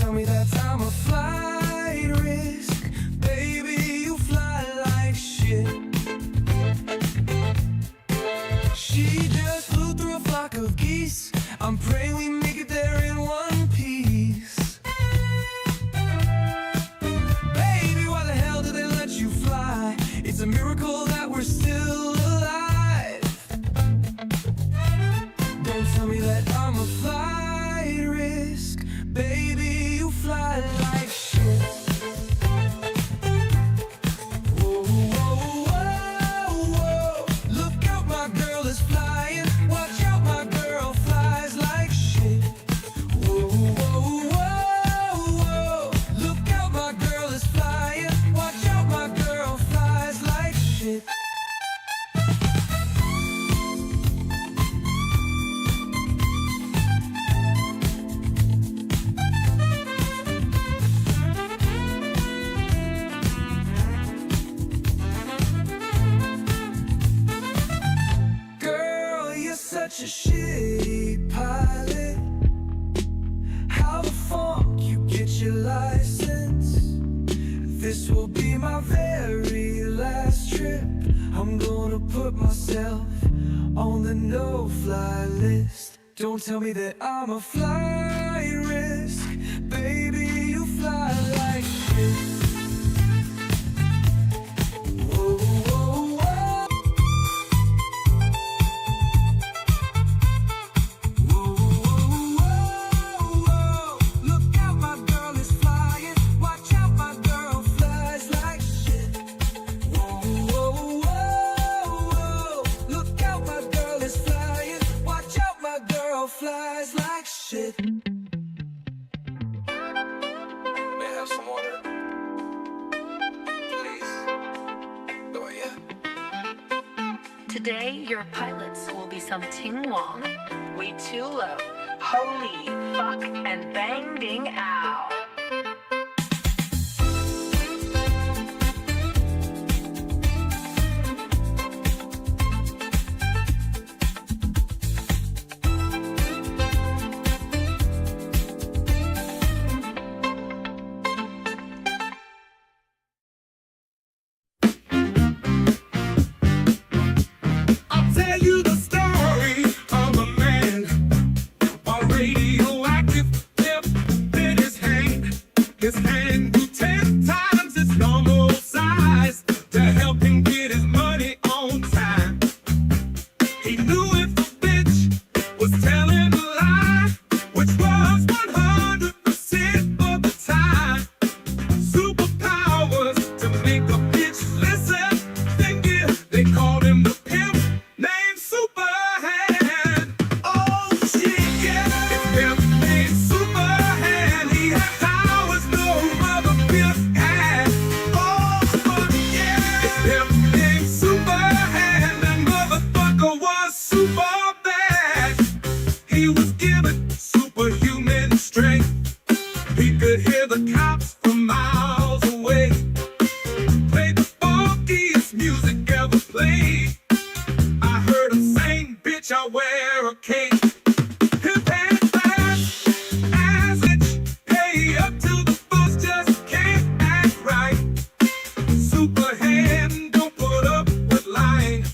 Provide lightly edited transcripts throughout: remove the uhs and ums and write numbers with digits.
tell me that I'm a flight risk. Baby, you fly like shit. She just flew through a flock of geese. I'm praying we make it there in one piece. Baby, why the hell did they let you fly? It's a miracle that we're still alive. Don't tell me that I'm a flight risk. Baby, you fly like shit. Whoa, whoa, whoa, whoa. Look out, my girl is flying. Watch out, my girl flies like shit. Whoa, whoa, whoa, whoa. Look out, my girl is flying. Watch out, my girl flies like shit. Girl, you're such a shitty pilot. How the funk you get your license? This will be my very last trip. I'm gonna put myself on the no-fly list. Don't tell me that I'm a flight risk. Baby, you fly like this. Whoa, whoa, whoa. Whoa, whoa, whoa, whoa. Look out, my girl is flying. Watch out, my girl flies like shit. Whoa, whoa, whoa, whoa. Look out, my girl is flying. Watch out, my girl flies like shit. May I have some water? Please. Oh, yeah. Today, your pilots will be some Ting Wong, We Too Low, Holy Fuck, and Bang Ding Ow. I'll tell you the story of a man, a radioactive tip in his hand. His hand grew 10 times its normal size to help him get his money on time. He knew if the bitch was telling a lie, which was 100% of the time. Superpowers to make a bitch listen. They called him the pimp named Superhand. Oh shit, yeah, it's pimp named Superhand. He had powers no other pimp had. Oh fuck yeah, it's pimp named Superhand. That motherfucker was super bad. He was given superhuman strength. He could hear the cops from miles away. Played the funkiest music ever played. I heard him saying, bitch, I wear a cape. Hip and fast as it pay up till the folks just can't act right. Superhand don't put up with lying.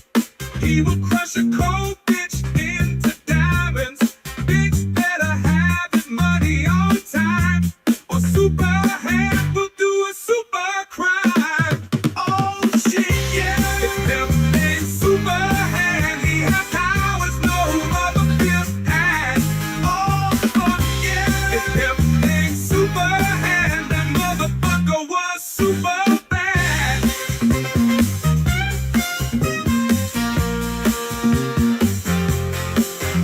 He will crush a cold bitch into diamonds. Bitch better have his money on time, or Superhand will do a super crime. Oh shit, yeah, it's pimp named Superhand. He has powers no other pimp has. Oh fuck yeah, it's pimp named Superhand. That motherfucker was super bad.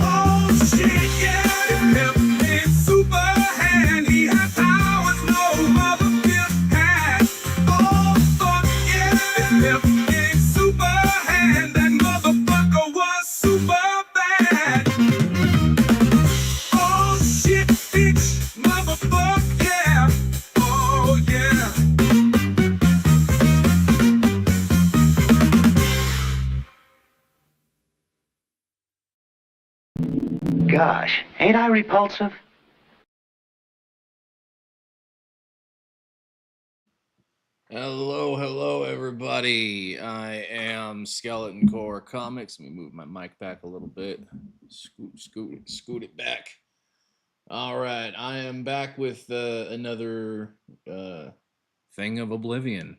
Oh shit, yeah, it's pimp named Superhand. He has powers no other pimp has. Oh fuck yeah, it's pimp named Superhand. That motherfucker was super bad. Oh shit, bitch, motherfucker, yeah. Oh yeah. Gosh, ain't I repulsive? Hello, everybody. I am Skeleton Core Comics. Let me move my mic back a little bit. Scoot it back. All right, I am back with another thing of Oblivion.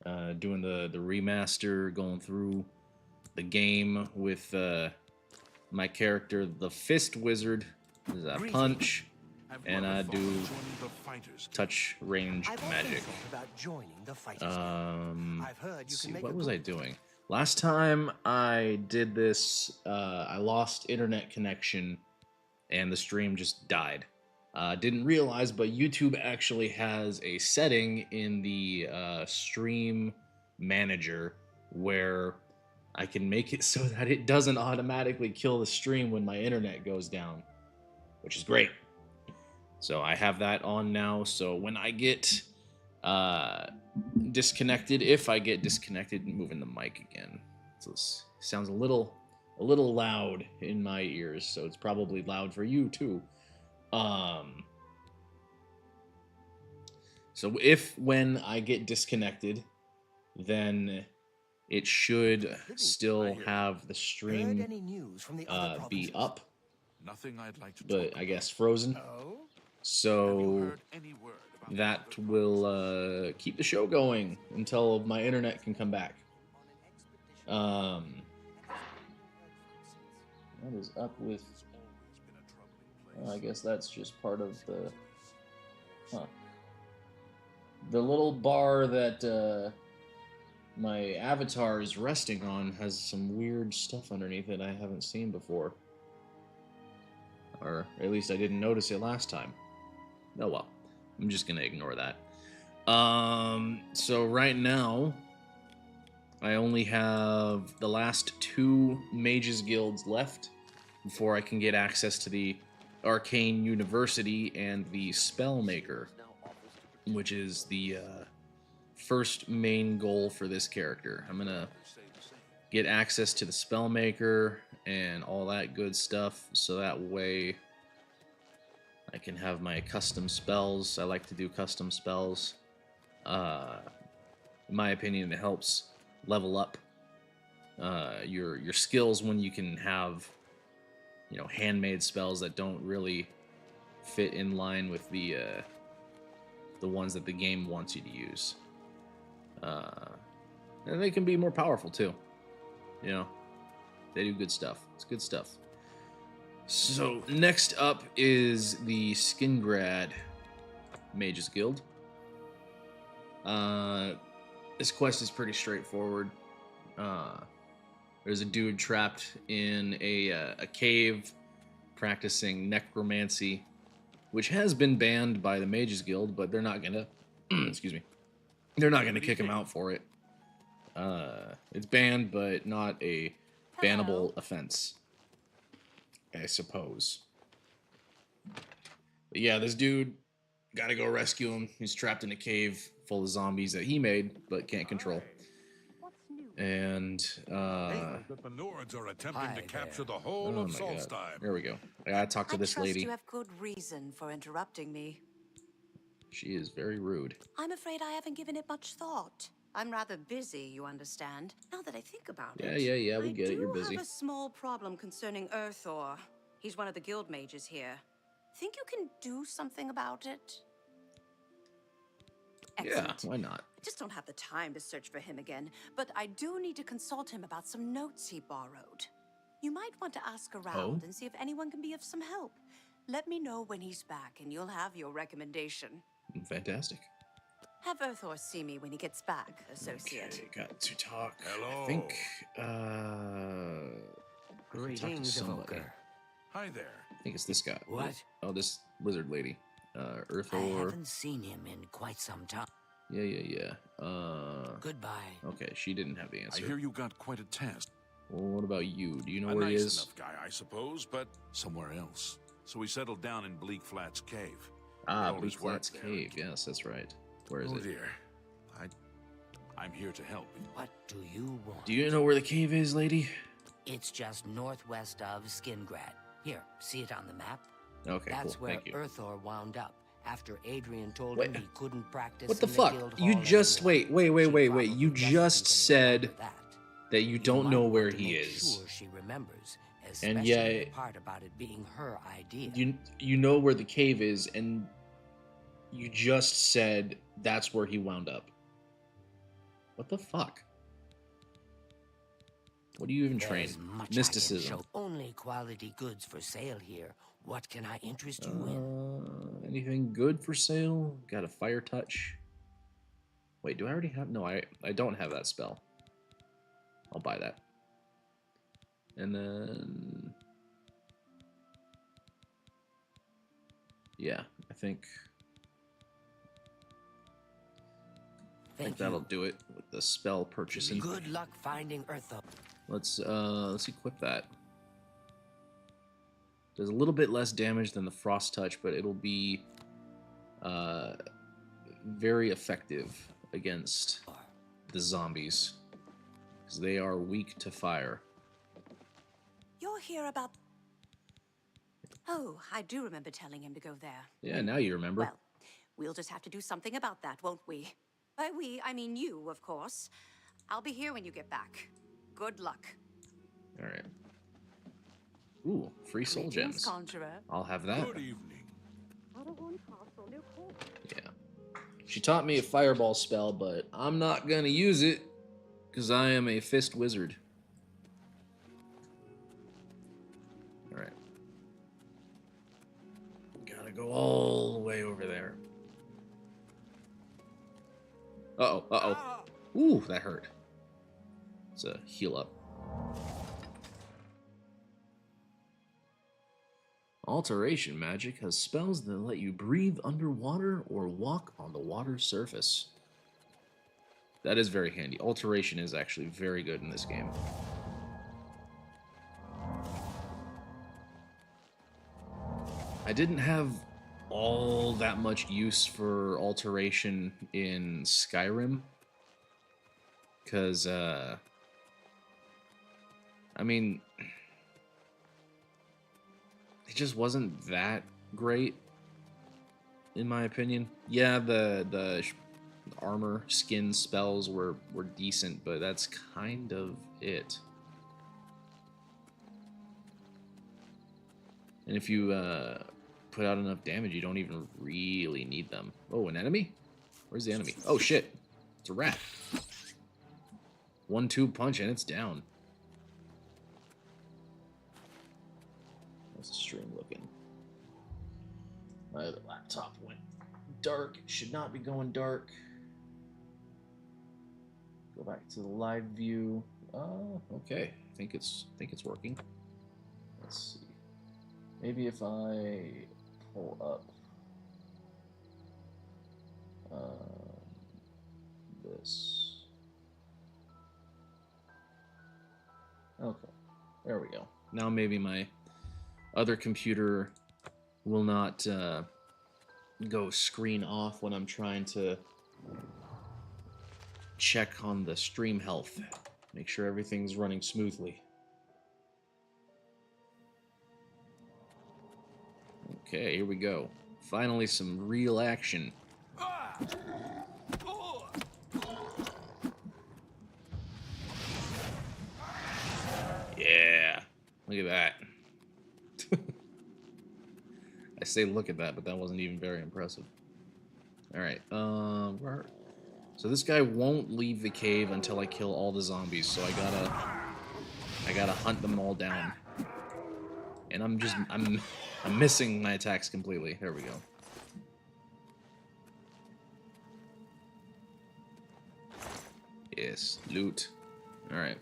Doing the remaster, going through the game with my character, the Fist Wizard. This is a punch. And I do touch range magic. Let's see, what was I doing? Last time I did this, I lost internet connection and the stream just died. Didn't realize, but YouTube actually has a setting in the stream manager where I can make it so that it doesn't automatically kill the stream when my internet goes down, which is great. So I have that on now. So when I get disconnected, if I get disconnected, moving the mic again. So this sounds a little loud in my ears. So it's probably loud for you too. So if when I get disconnected, then it should still have the stream be up. Nothing I'd like to But I guess frozen. So that will keep the show going until my internet can come back. What is up with... I guess that's just part of the... The little bar that my avatar is resting on has some weird stuff underneath it I haven't seen before. Or at least I didn't notice it last time. Oh well, I'm just gonna ignore that. So right now, I only have the last 2 Mages Guilds left before I can get access to the Arcane University and the Spellmaker, which is the first main goal for this character. I'm gonna get access to the Spellmaker and all that good stuff, so that way I can have my custom spells. I like to do custom spells. In my opinion, it helps level up your skills when you can have, you know, handmade spells that don't really fit in line with the ones that the game wants you to use. And they can be more powerful too. You know, they do good stuff. It's good stuff. So next up is the Skingrad Mages Guild. This quest is pretty straightforward. There's a dude trapped in a cave practicing necromancy, which has been banned by the Mages Guild, but they're not gonna excuse me. They're not gonna kick him out for it. It's banned, but not a bannable offense, I suppose. But yeah, this dude, gotta go rescue him. He's trapped in a cave full of zombies that he made, but can't control. And, that the Nords are attempting to capture the whole of Solstheim. There we go. I gotta talk to this lady. You have good reason for interrupting me. She is very rude. I'm afraid I haven't given it much thought. I'm rather busy, you understand. Now that I think about it. Yeah, we get it. You're busy. I have a small problem concerning Earthor. He's one of the guild mages here. Think you can do something about it? Excellent. Yeah, why not? I just don't have the time to search for him again, but I do need to consult him about some notes he borrowed. You might want to ask around and see if anyone can be of some help. Let me know when he's back and you'll have your recommendation. Fantastic. Have Earthor see me when he gets back, associate. Okay, got to talk. Hello. I think, Greetings, Evoker. Hi there. I think it's this guy. What? Oh, this lizard lady. I Earthor. haven't seen him in quite some time. Yeah. Goodbye. Okay, she didn't have the I answer. hear you got quite a task. Well, what about you? Do you know A where he nice is? enough guy, I suppose, but somewhere else. So we settled down in Bleak Flats Cave. Ah, All Bleak his work Flats there. Cave. Yes, that's right. Where is Oh it? dear. I'm here to help. What do you want? Do you know where the cave is, lady? It's just northwest of Skingrad. Here, see it on the map? Okay, That's cool. where Thank you. Earthor wound up, After Adrian told Wait. him he couldn't practice What the in the fuck? guild You hall just anymore. wait. She You probably just doesn't said remember that. that you don't might know want where to he make is. Sure she remembers, And especially yet- the part about it being her idea. You know where the cave is, and you just said that's where he wound up. What the fuck? What do you even train? There's much I can Mysticism. show. Only quality goods for sale here. What can I interest you in? Anything good for sale? Got a fire touch. Wait, do I already have? No, I don't have that spell. I'll buy that. And then, yeah, I think that'll do it with the spell purchasing. Good luck finding Eartha. Let's equip that. Does a little bit less damage than the frost touch, but it'll be very effective against the zombies because they are weak to fire. You're here about... Oh, I do remember telling him to go there. Yeah, now you remember. Well, we'll just have to do something about that, won't we? By we, I mean you, of course. I'll be here when you get back. Good luck. All right. Ooh, free soul Greetings, gems. Conjurer. I'll have that. Good evening. Yeah. She taught me a fireball spell, but I'm not gonna use it because I am a fist wizard. All right. Gotta go all the way over there. Uh-oh, uh-oh. Ooh, that hurt. It's a heal up. Alteration magic has spells that let you breathe underwater or walk on the water's surface. That is very handy. Alteration is actually very good in this game. I didn't have all that much use for alteration in Skyrim because I mean, it just wasn't that great in my opinion. Yeah, the armor skin spells were decent, but that's kind of it. And if you put out enough damage, you don't even really need them. Oh, an enemy? Where's the enemy? Oh, shit. It's a rat. 1-2 punch and it's down. How's the stream looking? My other laptop went dark. It should not be going dark. Go back to the live view. Oh, okay. I think it's working. Let's see. Maybe if I pull up this. Okay, there we go. Now maybe my other computer will not go screen off when I'm trying to check on the stream health. Make sure everything's running smoothly. Okay, here we go. Finally, some real action. Yeah, look at that. I say look at that, but that wasn't even very impressive. All right, so this guy won't leave the cave until I kill all the zombies. So I gotta hunt them all down. And I'm missing my attacks completely. There we go. Yes, loot. All right.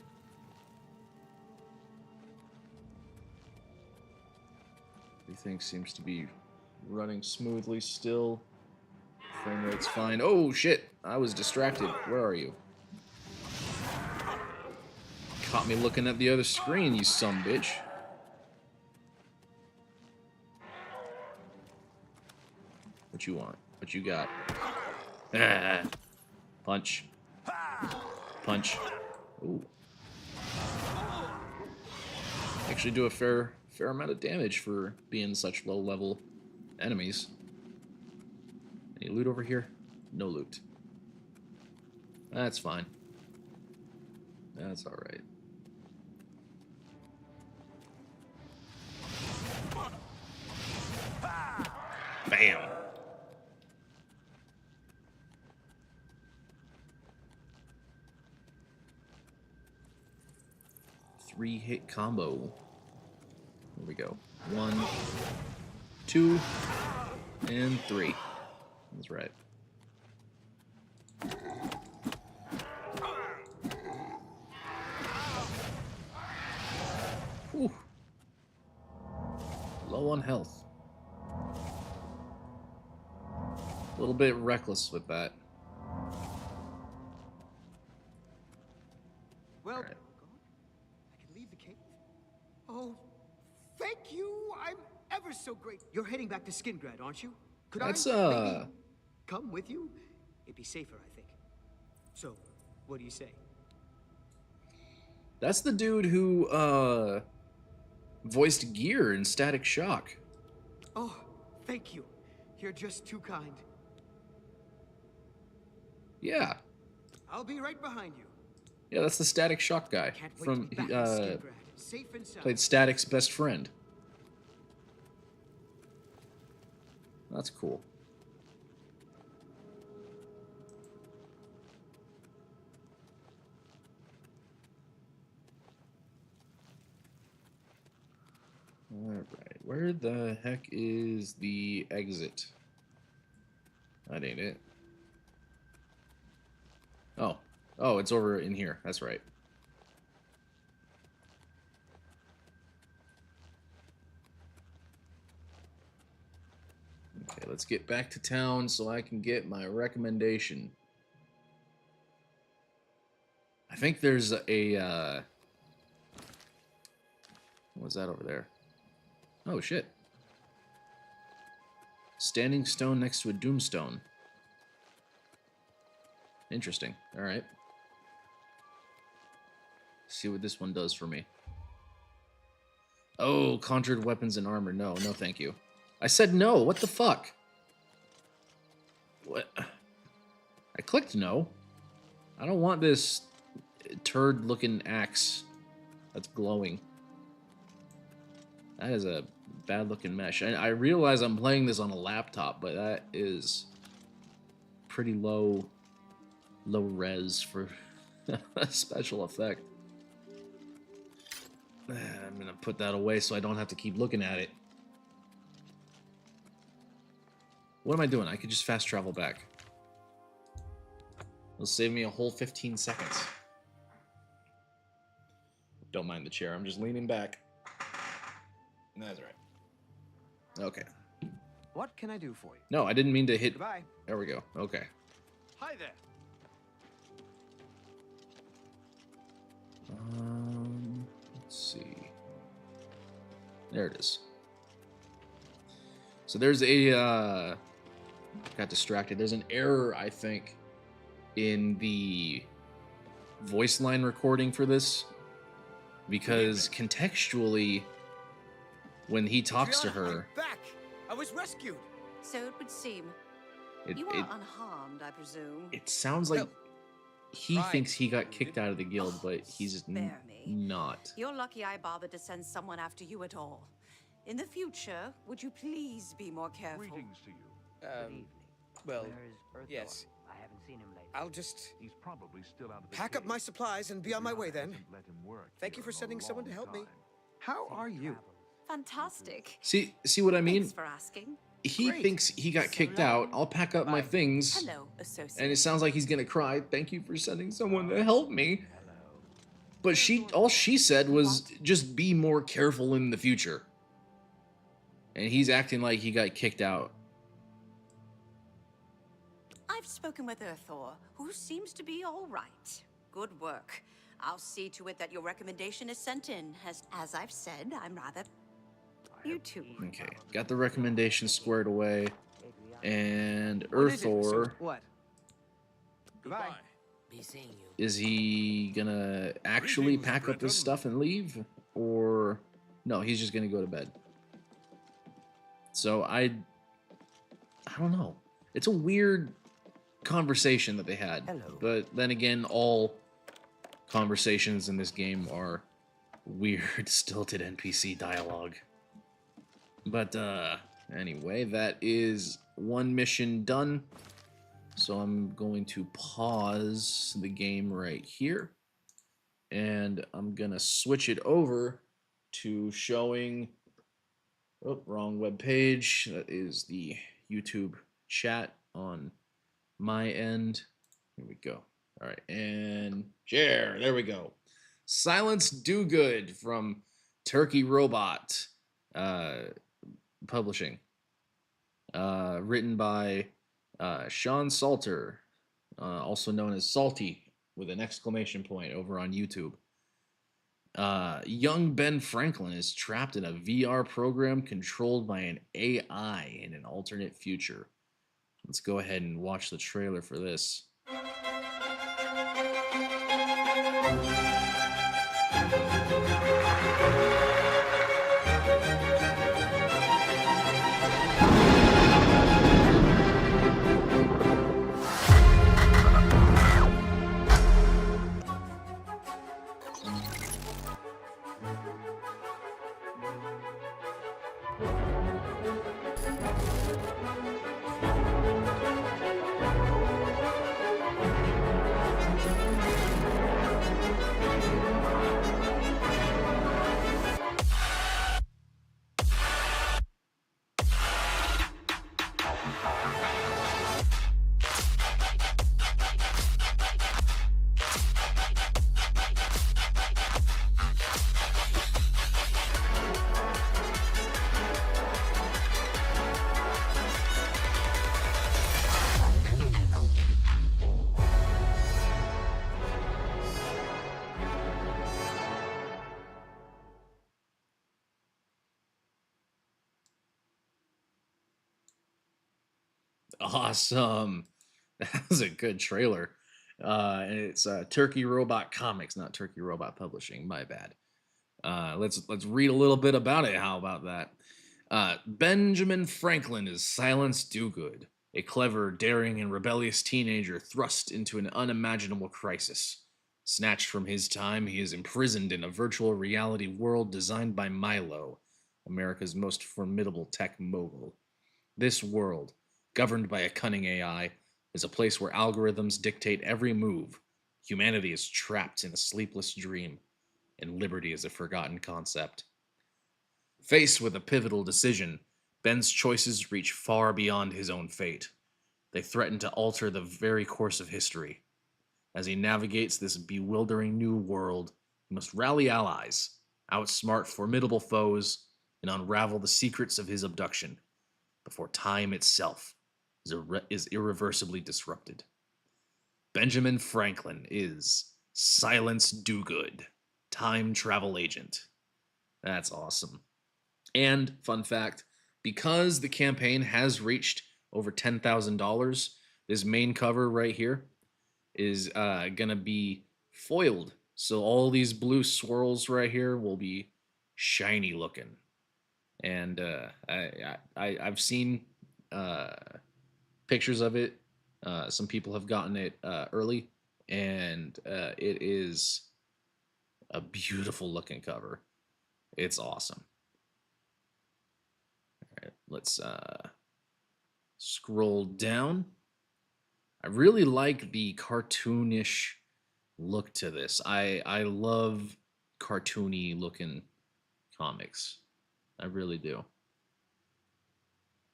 Everything seems to be running smoothly still. Frame rate's fine. Oh shit! I was distracted. Where are you? Caught me looking at the other screen, you sumbitch. What you want? What you got? Ah. Punch. Punch. Ooh. Actually do a fair amount of damage for being such low level enemies. Any loot over here? No loot. That's fine. That's alright. Bam! Three-hit combo. Here we go. 1, 2, and 3. That's right. Whew. Low on health. A little bit reckless with that. Well, All right. I can leave the cave. Oh, thank you. I'm ever so great. You're heading back to Skingrad, aren't you? Could That's, I maybe come with you? It'd be safer, I think. So, what do you say? That's the dude who, voiced Gear in Static Shock. Oh, thank you. You're just too kind. Yeah. I'll be right behind you. Yeah, that's the Static Shock guy Can't wait from, to be back in Skingrad, safe and sound. played Static's best friend. That's cool. Alright, where the heck is the exit? That ain't it. Oh. Oh, it's over in here. That's right. Okay, let's get back to town so I can get my recommendation. I think there's a, what's that over there? Oh, shit. Standing stone next to a doomstone. Interesting. Alright. See what this one does for me. Oh, conjured weapons and armor. No, no thank you. I said no. What the fuck? What? I clicked no. I don't want this turd-looking axe that's glowing. That is a bad-looking mesh. I realize I'm playing this on a laptop, but that is pretty low res for a special effect. I'm gonna put that away so I don't have to keep looking at it. What am I doing? I could just fast travel back. It'll save me a whole 15 seconds. Don't mind the chair, I'm just leaning back. That's right. Okay. What can I do for you? No, I didn't mean to hit... Goodbye. There we go. Okay. Hi there. Let's see. There it is. So there's a... got distracted. There's an error, I think, in the voice line recording for this. Because contextually, when he talks to Adriana, her... I'm back. I was rescued. So it would seem. It, You are it, unharmed, I presume. it sounds like Well, he right. thinks he got kicked out of the guild, but he's Spare me. not. You're lucky I bothered to send someone after you at all. In the future, would you please be more careful? Greetings to you. Good evening. Well, Where is Earthor? yes. I haven't seen him lately. I'll just He's probably still out of the pack up cave. my supplies and be on my way then. Hasn't let him work Thank you here for in a sending someone to long help me. time. How are you? Fantastic. See what I mean? Thanks for asking. He Great. thinks he got So kicked long. out. I'll pack up my Bye. things. Hello, associate. And it sounds like he's gonna cry. Thank you for sending someone to help me. But all she said was just be more careful in the future. And he's acting like he got kicked out. I've spoken with Earthor, who seems to be all right. Good work. I'll see to it that your recommendation is sent in. As I've said, I'm rather... You too. Okay, got the recommendation squared away. And What is it? Earthor, What? Goodbye. Be seeing you. is he gonna actually Greetings, pack up his Britain. stuff and leave? Or no, he's just gonna go to bed. So I don't know. It's a weird conversation that they had. Hello. But then again, all conversations in this game are weird, stilted NPC dialogue. But anyway, that is one mission done. So I'm going to pause the game right here. And I'm going to switch it over to showing... Oh, wrong web page. That is the YouTube chat on my end. Here we go. All right, and share. There we go. Silence Do Good from Turkey Robot Publishing. Written by Sean Salter, also known as Salty, with an exclamation point over on YouTube. Young Ben Franklin is trapped in a VR program controlled by an AI in an alternate future. Let's go ahead and watch the trailer for this. Awesome. That was a good trailer. And it's Turkey Robot Comics, not Turkey Robot Publishing. My bad. Let's read a little bit about it. How about that? Benjamin Franklin is Silence Dogood, a clever, daring, and rebellious teenager thrust into an unimaginable crisis. Snatched from his time, he is imprisoned in a virtual reality world designed by Milo, America's most formidable tech mogul. This world, governed by a cunning AI, is a place where algorithms dictate every move. Humanity is trapped in a sleepless dream, and liberty is a forgotten concept. Faced with a pivotal decision, Ben's choices reach far beyond his own fate. They threaten to alter the very course of history. As he navigates this bewildering new world, he must rally allies, outsmart formidable foes, and unravel the secrets of his abduction before time itself is irreversibly disrupted. Benjamin Franklin is Silence Dogood, time travel agent. That's awesome. And, fun fact, because the campaign has reached over $10,000, this main cover right here is going to be foiled. So all these blue swirls right here will be shiny looking. And I've seen pictures of it. Some people have gotten it early, and it is a beautiful looking cover. It's awesome. All right, let's scroll down. I really like the cartoonish look to this. I love cartoony looking comics. I really do.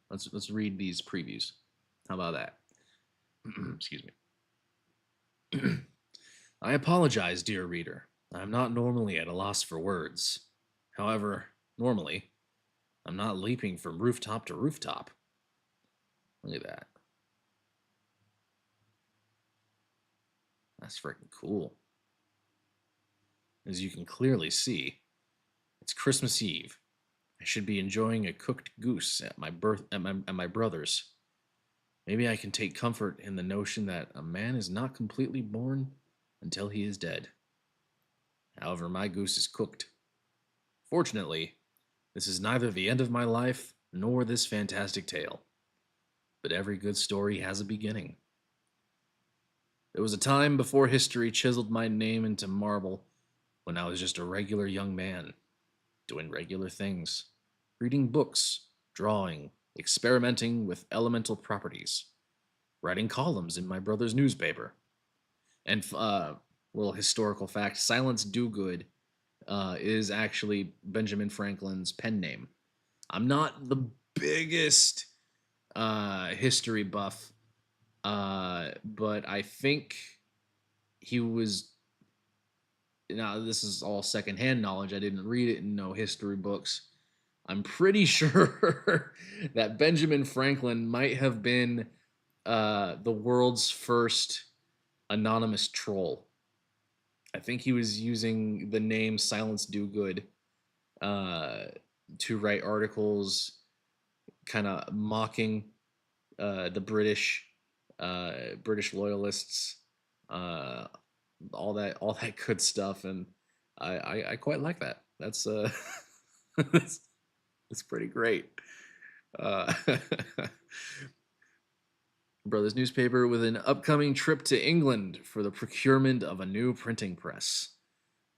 Let's read these previews. How about that? Excuse me. I apologize, dear reader. I'm not normally at a loss for words. However, normally, I'm not leaping from rooftop to rooftop. Look at that. That's freaking cool. As you can clearly see, it's Christmas Eve. I should be enjoying a cooked goose at my brother's. Maybe I can take comfort in the notion that a man is not completely born until he is dead. However, my goose is cooked. Fortunately, this is neither the end of my life nor this fantastic tale. but every good story has a beginning. There was a time before history chiseled my name into marble when I was just a regular young man, doing regular things, reading books, drawing, experimenting with elemental properties, writing columns in my brother's newspaper. And little historical fact: Silence Dogood is actually Benjamin Franklin's pen name. I'm not the biggest history buff, but I think he was. Now, this is all secondhand knowledge. I didn't read it in no history books. I'm pretty sure that Benjamin Franklin might have been the world's first anonymous troll. I think he was using the name Silence Dogood to write articles, kind of mocking the British loyalists, uh, all that good stuff, and I quite like that. That's that's pretty great. Uh, Brothers newspaper with an upcoming trip to England for the procurement of a new printing press.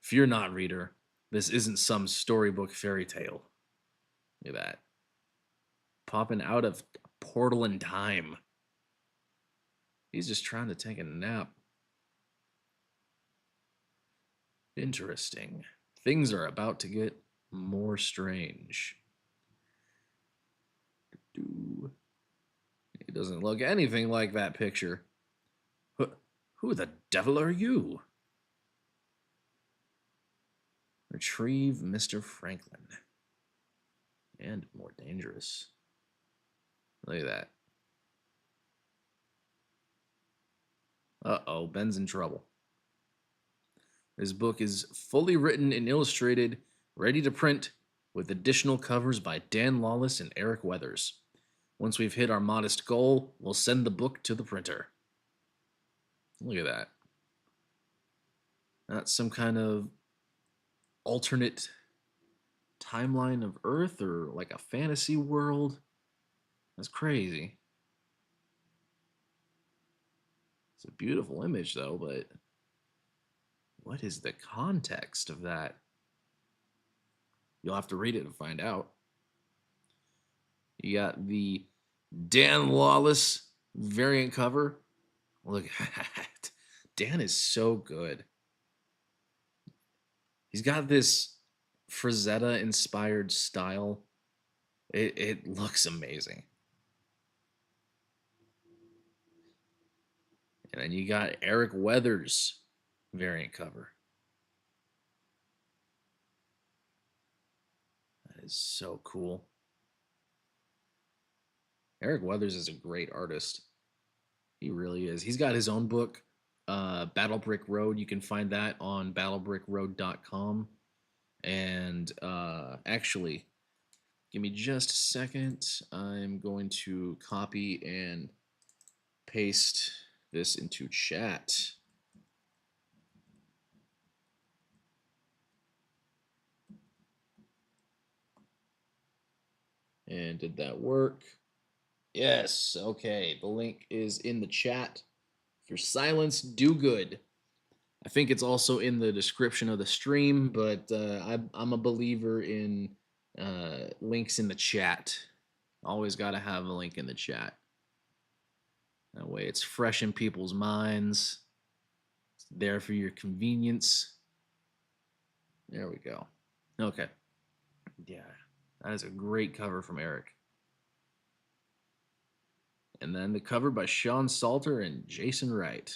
Fear not, reader. This isn't some storybook fairy tale. Look at that. Popping out of a portal in time. He's just trying to take a nap. Interesting. Things are about to get more strange. He doesn't look anything like that picture. Who the devil are you? Retrieve Mr. Franklin. And more dangerous. Look at that. Uh-oh, Ben's in trouble. This book is fully written and illustrated, ready to print, with additional covers by Dan Lawless and Eric Weathers. Once we've hit our modest goal, we'll send the book to the printer. Look at that. That's some kind of alternate timeline of Earth, or like a fantasy world. That's crazy. It's a beautiful image, though, but what is the context of that? You'll have to read it to find out. You got the Dan Lawless variant cover. Look at that. Dan is so good. He's got this Frazetta-inspired style. It looks amazing. And then you got Eric Weathers variant cover. That is so cool. Eric Weathers is a great artist. He really is. He's got his own book, Battle Brick Road. You can find that on battlebrickroad.com. And actually, give me just a second. I'm going to copy and paste this into chat. And did that work? Yes. Okay. The link is in the chat for Silence Dogood. I think it's also in the description of the stream, but I'm a believer in links in the chat. Always got to have a link in the chat. That way it's fresh in people's minds. It's there for your convenience. There we go. Okay. Yeah, that is a great cover from Eric. And then the cover by Sean Salter and Jason Wright.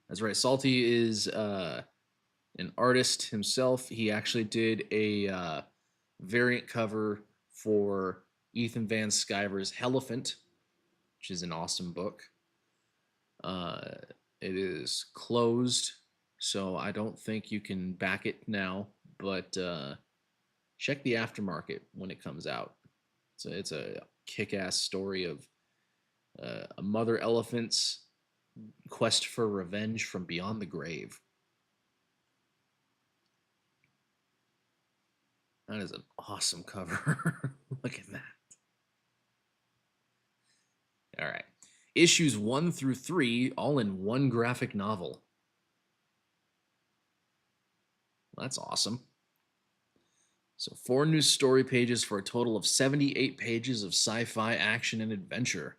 That's right. Salty is an artist himself. He actually did a variant cover for Ethan Van Sciver's Hellephant, which is an awesome book. It is closed, so I don't think you can back it now, but check the aftermarket when it comes out. It's a kick-ass story of a mother elephant's quest for revenge from beyond the grave. That is an awesome cover. Look at that. issues 1 through 3 all in one graphic novel. That's awesome. So 4 new story pages for a total of 78 pages of sci-fi action and adventure,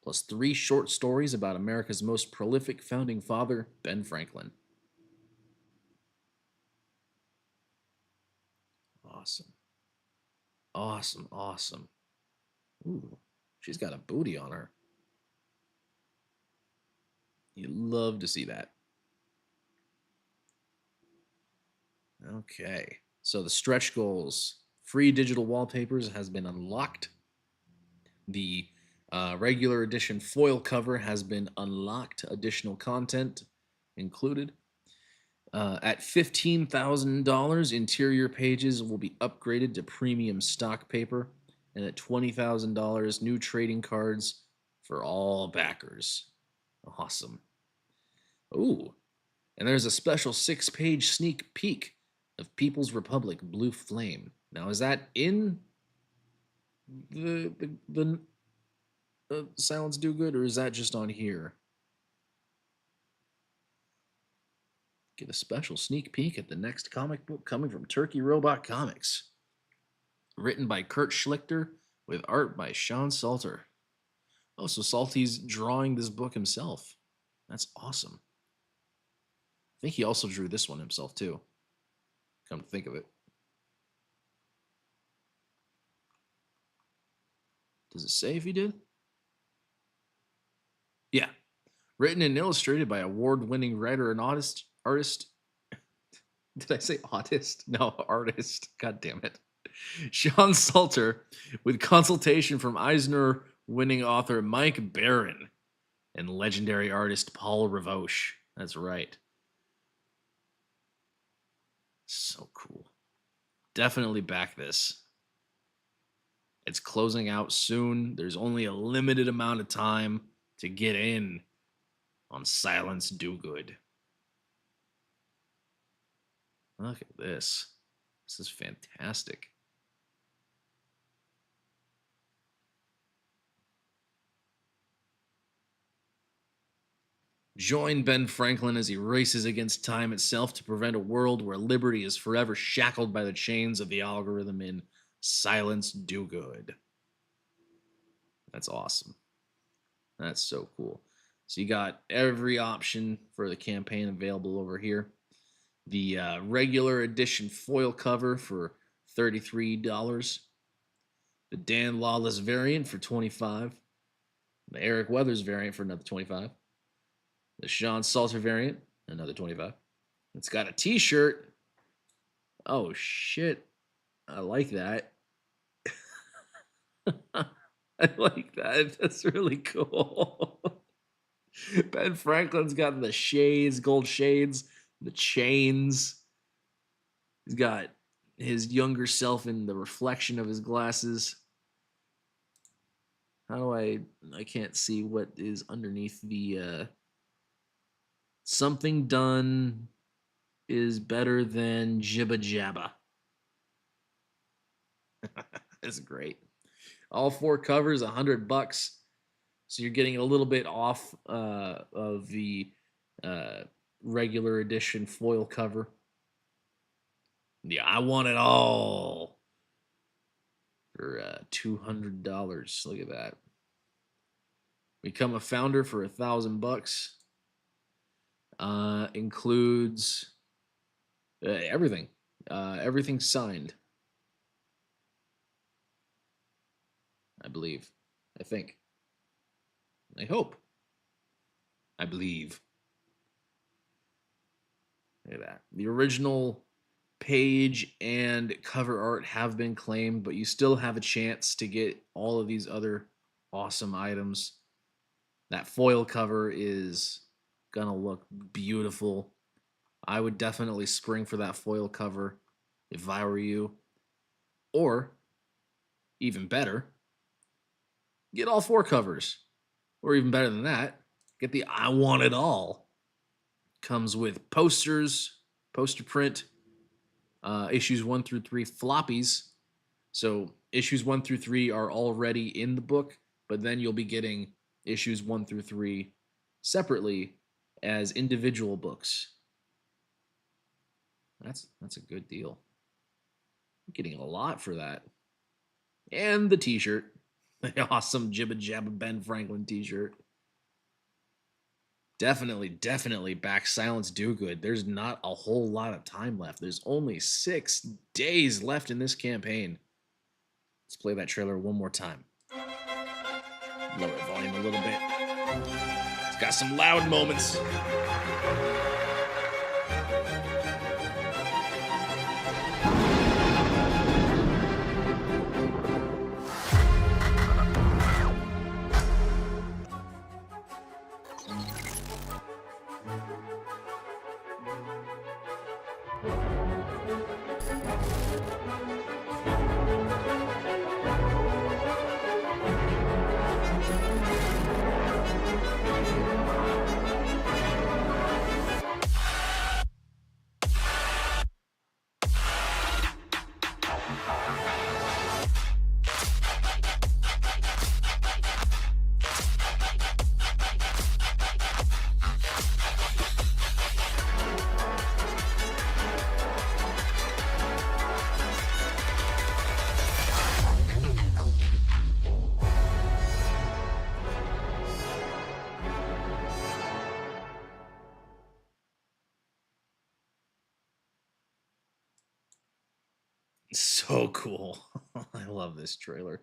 plus 3 short stories about America's most prolific founding father, Ben Franklin. Awesome. Awesome, awesome. Ooh, she's got a booty on her. You love to see that. Okay, so the stretch goals. Free digital wallpapers has been unlocked. The regular edition foil cover has been unlocked. Additional content included. At $15,000, interior pages will be upgraded to premium stock paper. And at $20,000, new trading cards for all backers. Awesome. Ooh, and there's a special 6-page sneak peek of People's Republic Blue Flame. Now, is that in the Silence Do Good, or is that just on here? Get a special sneak peek at the next comic book coming from Turkey Robot Comics. Written by Kurt Schlichter with art by Sean Salter. Oh, so Salty's drawing this book himself. That's awesome. I think he also drew this one himself too. Come to think of it. Does it say if he did? Yeah. Written and illustrated by award-winning writer and artist. Did I say artist? No, artist. God damn it. Sean Salter, with consultation from Eisner-winning author Mike Barron and legendary artist Paul Ravoche. That's right. So cool. Definitely back this. It's closing out soon. There's only a limited amount of time to get in on Silence Do Good. Look at this. This is fantastic. Join Ben Franklin as he races against time itself to prevent a world where liberty is forever shackled by the chains of the algorithm in Silence Do Good. That's awesome. That's so cool. So you got every option for the campaign available over here. The regular edition foil cover for $33. The Dan Lawless variant for $25. The Eric Weathers variant for another $25. The Sean Salter variant, another $25. It's got a t-shirt. Oh, shit. I like that. I like that. That's really cool. Ben Franklin's got the shades, gold shades, the chains. He's got his younger self in the reflection of his glasses. How do I can't see what is underneath the something done is better than Jibba Jabba. That's great. All 4 covers, $100. So you're getting a little bit off of the regular edition foil cover. Yeah, I want it all for $200. Look at that. Become a founder for $1,000. Includes everything. Everything signed. I believe. I think. I hope. I believe. Look at that. The original page and cover art have been claimed, but you still have a chance to get all of these other awesome items. That foil cover is gonna look beautiful. I would definitely spring for that foil cover if I were you. Or, even better, get all 4 covers. Or even better than that, get the I Want It All. Comes with posters, poster print, issues 1 through 3 floppies. So issues 1 through 3 are already in the book, but then you'll be getting issues 1 through 3 separately as individual books. That's a good deal. I'm getting a lot for that. And the t-shirt. The awesome Jibba Jabba Ben Franklin t-shirt. Definitely back Silence Do Good. There's not a whole lot of time left. There's only 6 days left in this campaign. Let's play that trailer one more time. Lower the volume a little bit. It's got some loud moments. So cool. I love this trailer.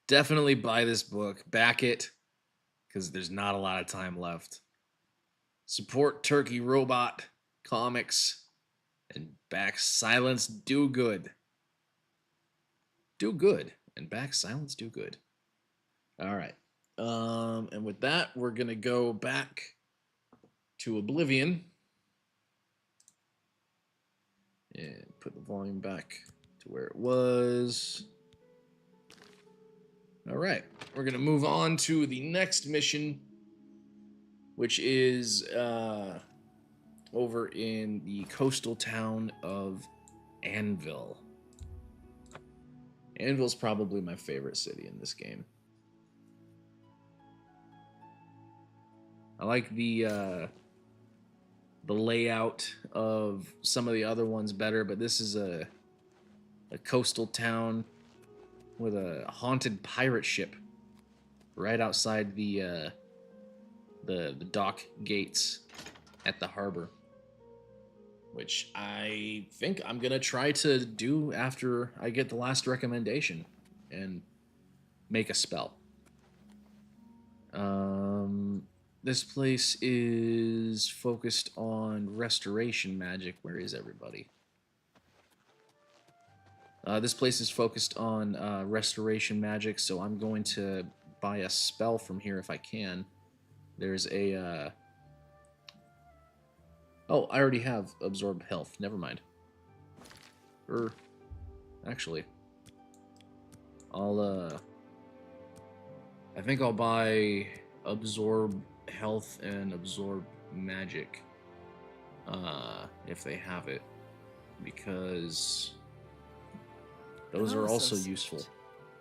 Definitely buy this book. Back it, because there's not a lot of time left. Support Turkey Robot Comics and back Silence Do Good. Do good and back Silence Do Good. All right. And with that, we're gonna go back to Oblivion and put the volume back to where it was. All right, we're gonna move on to the next mission, which is over in the coastal town of Anvil. Anvil's probably my favorite city in this game. I like the layout of some of the other ones better, but this is a coastal town with a haunted pirate ship right outside the dock gates at the harbor, which I think I'm gonna try to do after I get the last recommendation and make a spell. This place is focused on restoration magic. Where is everybody? This place is focused on restoration magic, so I'm going to buy a spell from here if I can. There's a... Oh, I already have Absorb Health. Never mind. Actually, I think I'll buy Absorb Health and Absorb Magic, if they have it, because those Hello, are also associate. useful.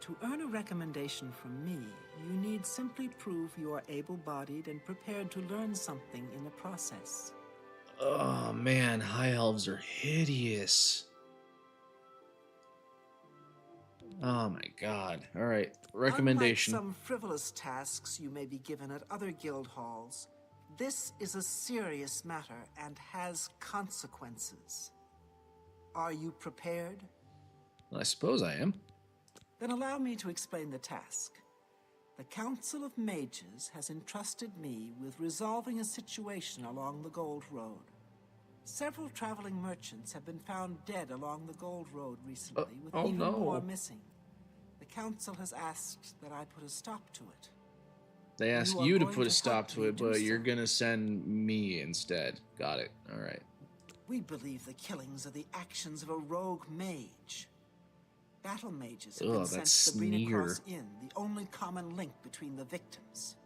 To earn a recommendation from me, you need simply prove you are able-bodied and prepared to learn something in the process. Oh man, high elves are hideous. Oh my god. Alright, recommendation. Unlike some frivolous tasks you may be given at other guild halls, this is a serious matter and has consequences. Are you prepared? I suppose I am. Then allow me to explain the task. The Council of Mages has entrusted me with resolving a situation along the Gold Road. Several traveling merchants have been found dead along the Gold Road recently, with even more missing. The Council has asked that I put a stop to it. They ask you to put a stop to it, but you're gonna send me instead. Got it. Alright. We believe the killings are the actions of a rogue mage. Battle mages have been sent to the Brina Cross Inn, the only common link between the victims.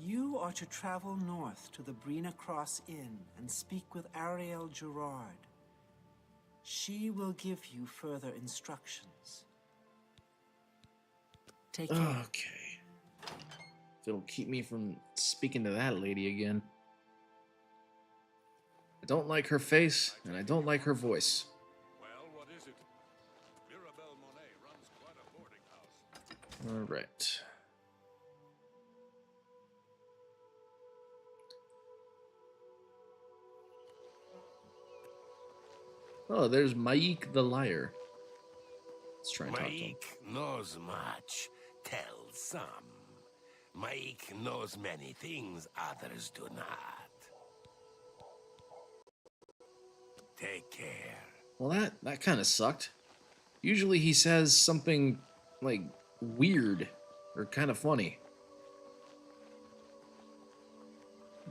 You are to travel north to the Brina Cross Inn and speak with Ariel Gerard. She will give you further instructions. Take care. Okay. If it'll keep me from speaking to that lady again. I don't like her face, and I don't like her voice. Well, what is it? Mirabelle Monet runs quite a boarding house. All right. Oh, there's Maik the liar. Let's try and talk to him. Maik knows much, tells some. Maik knows many things others do not. Take care. Well, that kind of sucked. Usually he says something, like, weird or kind of funny.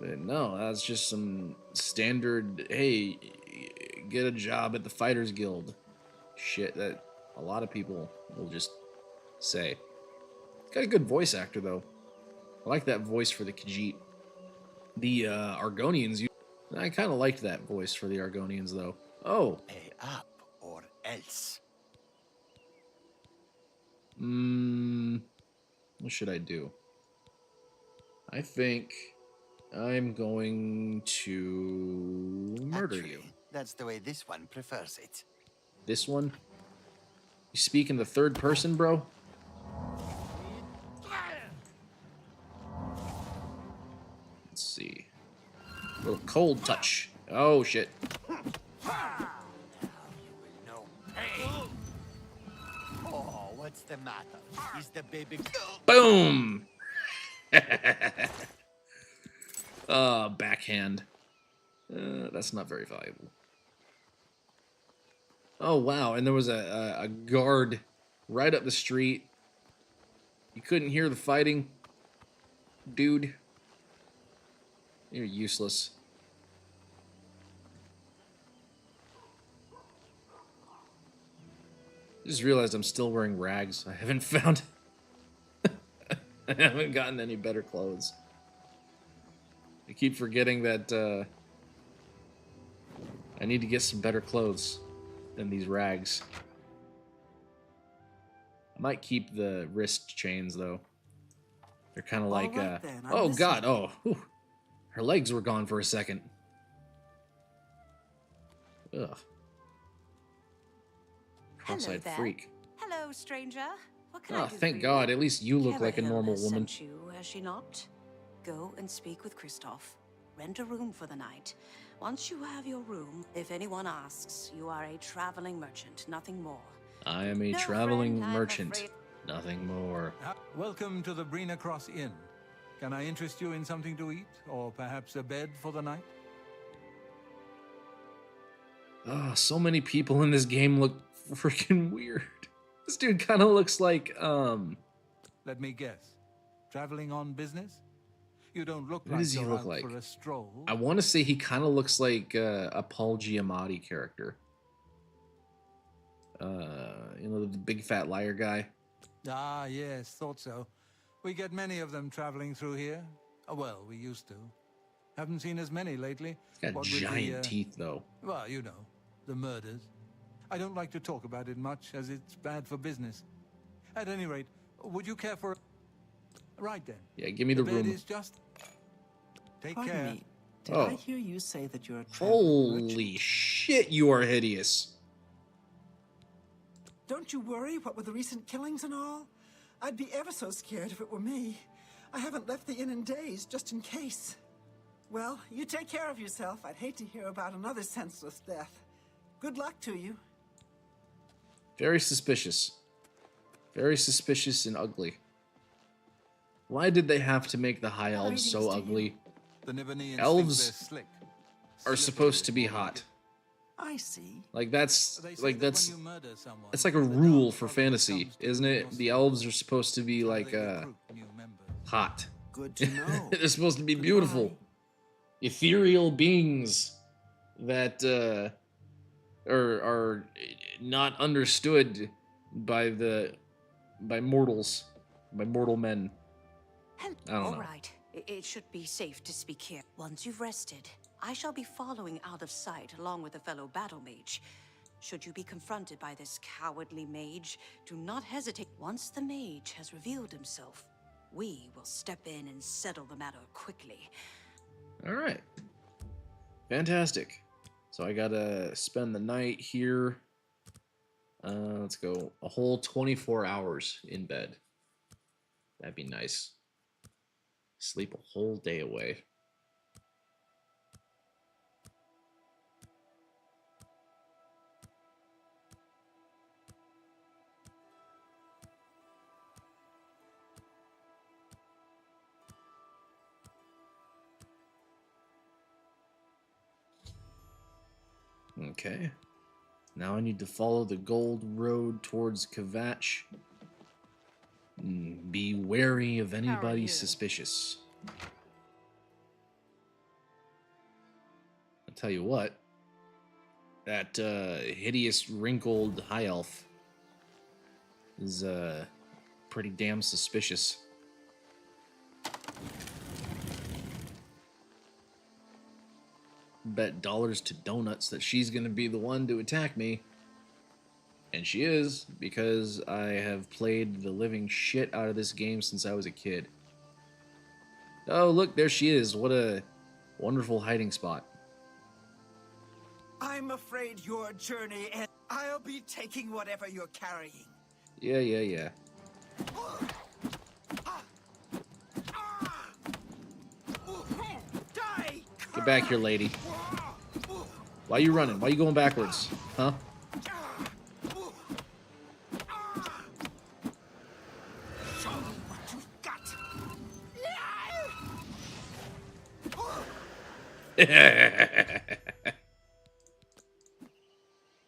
But no, that's just some standard, hey, get a job at the Fighters Guild shit that a lot of people will just say. He's got a good voice actor, though. I like that voice for the Khajiit. The Argonians, I kind of liked that voice for the Argonians, though. Oh. Pay up or else. What should I do? I think I'm going to murder you. That's the way this one prefers it. This one? You speak in the third person, bro? Let's see. A little cold touch. Oh, shit. Oh, what's the matter? Is the baby... Boom! Backhand. That's not very valuable. Oh, wow. And there was a guard right up the street. You couldn't hear the fighting. Dude. You're useless. Just realized I'm still wearing rags. I haven't found... I haven't gotten any better clothes. I keep forgetting that I need to get some better clothes than these rags. I might keep the wrist chains, though. They're kind of like... right, then, I'm oh, listening. God. Oh, whew. Her legs were gone for a second. Ugh. Cross-eyed there. freak. Hello, stranger. What can Oh, I do thank for God. you? At least you look Kara like a Hill normal has woman. sent you, has she not? Go and speak with Christoph. Rent a room for the night. Once you have your room, if anyone asks, you are a traveling merchant, nothing more. I am a No, traveling friend, I'm merchant. afraid- Nothing more. Welcome to the Brina Cross Inn. Can I interest you in something to eat, or perhaps a bed for the night? Oh, so many people in this game look freaking weird. This dude kind of looks like, Let me guess. Traveling on business? You don't look What like does he you're look out like? for a stroll. I want to say he kind of looks like a Paul Giamatti character. You know, the big fat liar guy. Ah, yes, thought so. We get many of them traveling through here. Well, we used to. Haven't seen as many lately. He's got What with the, giant teeth, though. Well, you know, the murders. I don't like to talk about it much, as it's bad for business. At any rate, would you care for... Right then. Yeah, give me the bed room. is just... Take Pardon care. me. Did Oh. I hear you say that you're a traveling merchant? Holy shit, you are hideous. Don't you worry, what with the recent killings and all? I'd be ever so scared if it were me. I haven't left the inn in days, just in case. Well, you take care of yourself. I'd hate to hear about another senseless death. Good luck to you. Very suspicious. Very suspicious and ugly. Why did they have to make the high elves so Greetings to you. ugly? The Nibonese Elves think they're slick. Are supposed to be hot. I see. Like that's They say like that that's when you murder someone, it's like a the rule dark for prophet fantasy, comes to isn't your it? The nostrils, elves are supposed to be so like they recruit new members. hot. Good to know. They're supposed to be Goodbye. beautiful, ethereal beings that are not understood by mortals, by mortal men. I don't All know. right. It should be safe to speak here. Once you've rested, I shall be following out of sight along with a fellow battle mage. Should you be confronted by this cowardly mage, do not hesitate. Once the mage has revealed himself, We will step in and settle the matter quickly. All right. Fantastic. So I gotta spend the night here. Let's go a whole 24 hours in bed. That'd be nice. Sleep a whole day away. Okay. Now I need to follow the gold road towards Kvatch. Be wary of anybody suspicious. I'll tell you what. That hideous wrinkled high elf is pretty damn suspicious. Bet dollars to donuts that she's gonna be the one to attack me. And she is, because I have played the living shit out of this game since I was a kid. Oh, look, there she is. What a wonderful hiding spot. I'm afraid your journey ends. I'll be taking whatever you're carrying. Yeah. Get back here, lady. Why are you running? Why are you going backwards? Huh? Show me what you've got.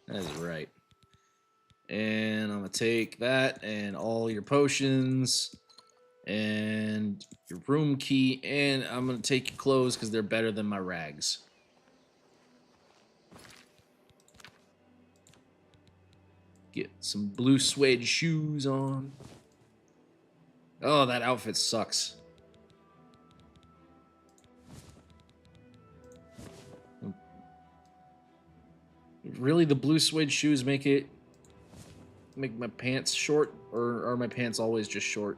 That's right. And I'm gonna take that and all your potions and your room key, and I'm gonna take your clothes because they're better than my rags. Get some blue suede shoes on. Oh, that outfit sucks. Really, the blue suede shoes make my pants short, or are my pants always just short?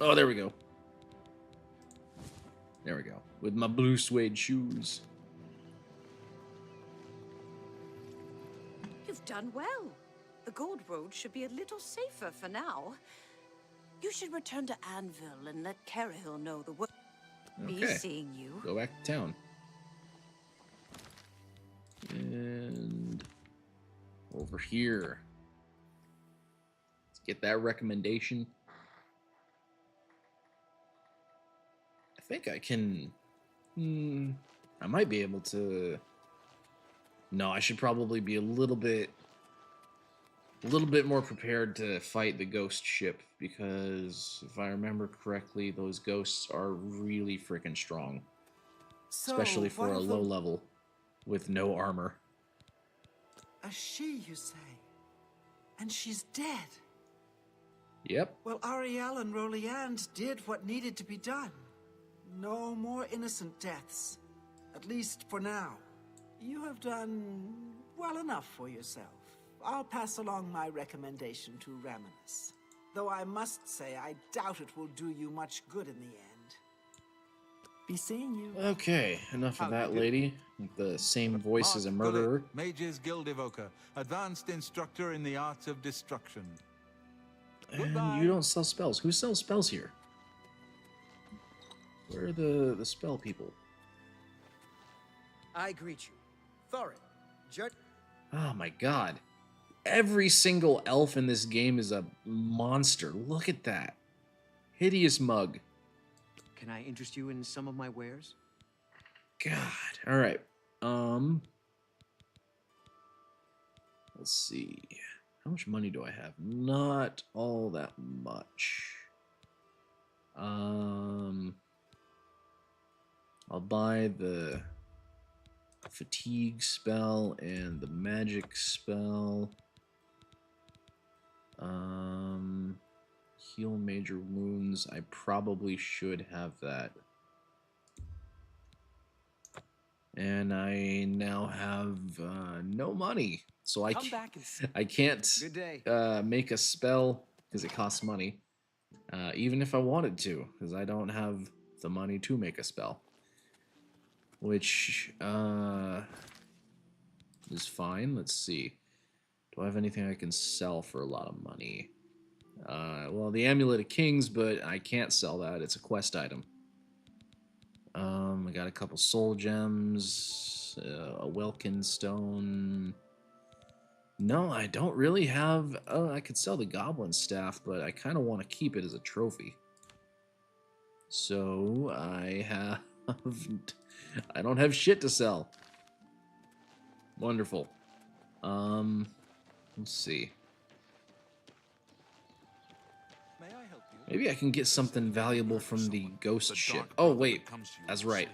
Oh, there we go. There we go. With my blue suede shoes. You've done well. The Gold Road should be a little safer for now. You should return to Anvil and let Carahill know the work. Okay. Be seeing you. Go back to town. And over here. Let's get that recommendation. I think I can... I might be able to... No, I should probably be a little bit more prepared to fight the ghost ship, because if I remember correctly, those ghosts are really freaking strong. Especially for a low level with no armor. A she, you say? And she's dead? Yep. Well, Ariel and Roliand did what needed to be done. No more innocent deaths. At least for now. You have done well enough for yourself. I'll pass along my recommendation to Raminus. Though I must say, I doubt it will do you much good in the end. Be seeing you. Okay, enough of that lady. With the same voice as a murderer. Mage's Guild Evoker, advanced instructor in the arts of destruction. And you don't sell spells. Who sells spells here? Where are the spell people? I greet you. Thorin, Judge. Oh my god. Every single elf in this game is a monster. Look at that. Hideous mug. Can I interest you in some of my wares? God. Alright. Let's see. How much money do I have? Not all that much. I'll buy the fatigue spell and the magic spell. Heal major wounds. I probably should have that. And I now have no money, so I can't make a spell because it costs money. even if I wanted to, because I don't have the money to make a spell. Which is fine. Let's see. Do I have anything I can sell for a lot of money? Well, the Amulet of Kings, but I can't sell that. It's a quest item. I got a couple soul gems, a Welkin stone. No, I don't really have... I could sell the Goblin Staff, but I kind of want to keep it as a trophy. So, I have... I don't have shit to sell. Wonderful. Let's see. May I help you? Maybe I can get something valuable from the ghost ship. Oh, wait. That's right.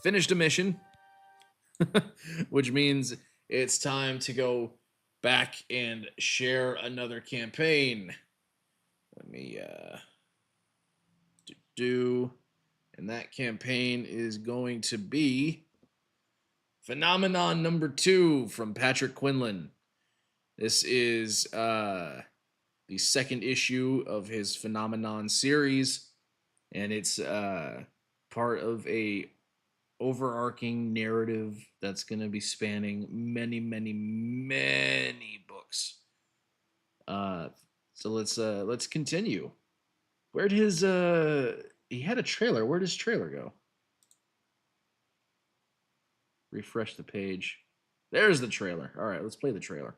Finished a mission. Which means it's time to go back and share another campaign. Let me, and that campaign is going to be Phenomenon number 2 from Patrick Quinlan. This is, the second issue of his Phenomenon series, and it's, part of a overarching narrative that's going to be spanning many, many, many books. So let's continue. Where'd his he had a trailer. Where'd his trailer go? Refresh the page. There's the trailer. All right, let's play the trailer.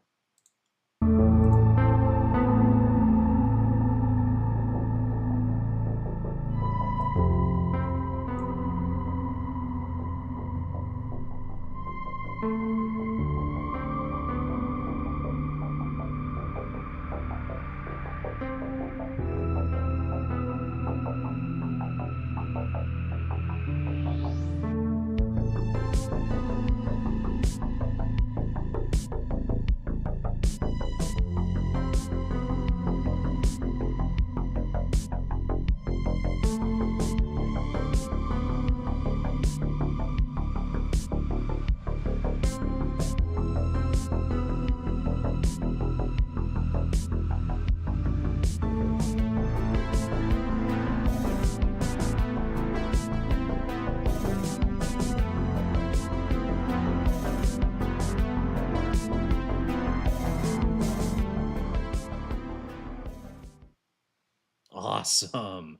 Awesome.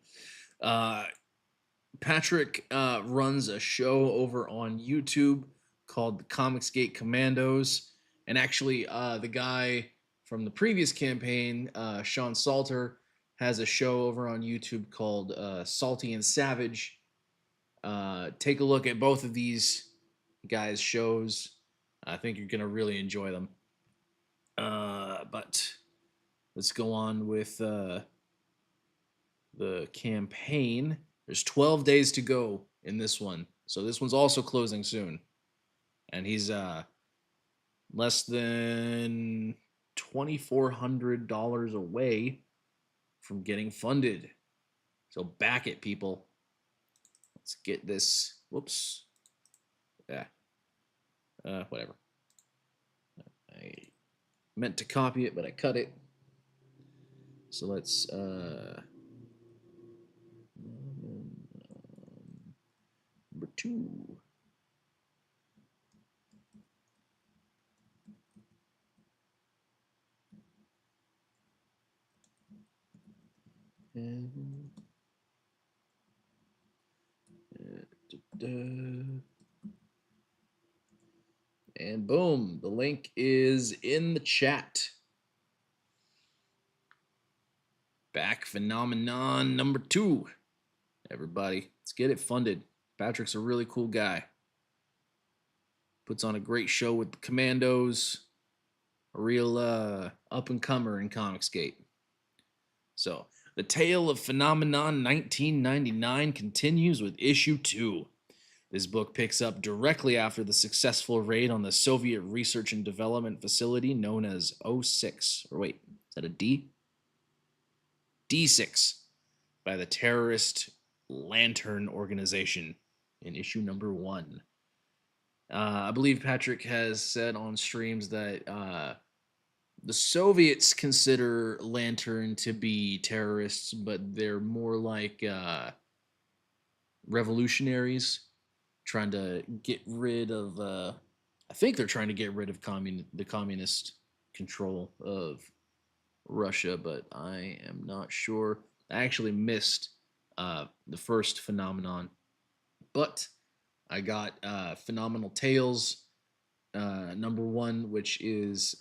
Patrick runs a show over on YouTube called the Comicsgate Commandos. And actually, the guy from the previous campaign, Sean Salter, has a show over on YouTube called Salty and Savage. Take a look at both of these guys' shows. I think you're going to really enjoy them. But let's go on with the campaign. There's 12 days to go in this one. So this one's also closing soon. And he's less than $2,400 away from getting funded. So back it, people. Let's get this. Whoops. Yeah. Whatever. I meant to copy it, but I cut it. So let's number 2. And boom, the link is in the chat. Back Phenomenon number 2. Everybody, let's get it funded. Patrick's a really cool guy. Puts on a great show with the Commandos. A real up-and-comer in Comicsgate. So, the tale of Phenomenon 1999 continues with issue 2. This book picks up directly after the successful raid on the Soviet research and development facility known as 06. Or wait, is that a D? D6 by the terrorist Lantern Organization in issue number 1. I believe Patrick has said on streams that the Soviets consider Lantern to be terrorists, but they're more like revolutionaries trying to get rid of. I think they're trying to get rid of the communist control of Russia, but I am not sure. I actually missed the first phenomenon, but I got Phenomenal Tales #1, which is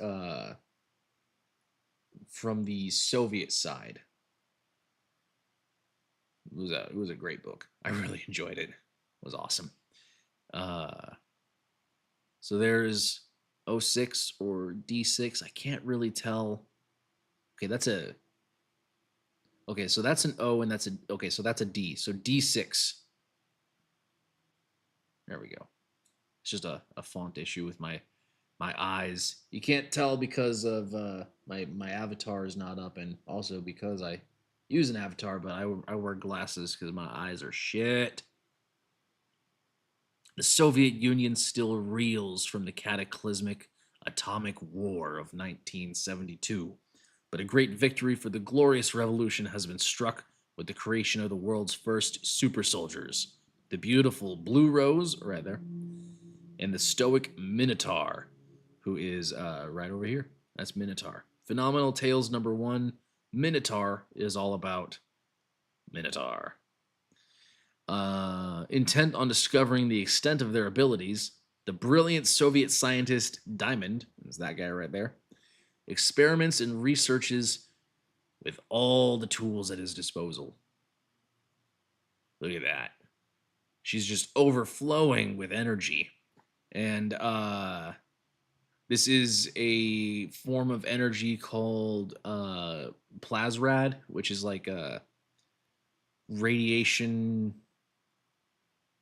from the Soviet side. It was a great book. I really enjoyed it. It was awesome. Uh, so there's O6 or D6. I can't really tell. Okay, that's a. Okay, so that's an O and that's a. Okay, so that's a D. So D6. There we go. It's just a font issue with my eyes. You can't tell because of my avatar is not up, and also because I use an avatar, but I wear glasses because my eyes are shit. The Soviet Union still reels from the cataclysmic atomic war of 1972, but a great victory for the glorious revolution has been struck with the creation of the world's first super soldiers, the beautiful Blue Rose, right there, and the stoic Minotaur, who is right over here. That's Minotaur. Phenomenal Tales #1. Minotaur is all about Minotaur. Intent on discovering the extent of their abilities, the brilliant Soviet scientist Diamond, is that guy right there, experiments and researches with all the tools at his disposal. Look at that. She's just overflowing with energy. And this is a form of energy called plasrad, which is like a radiation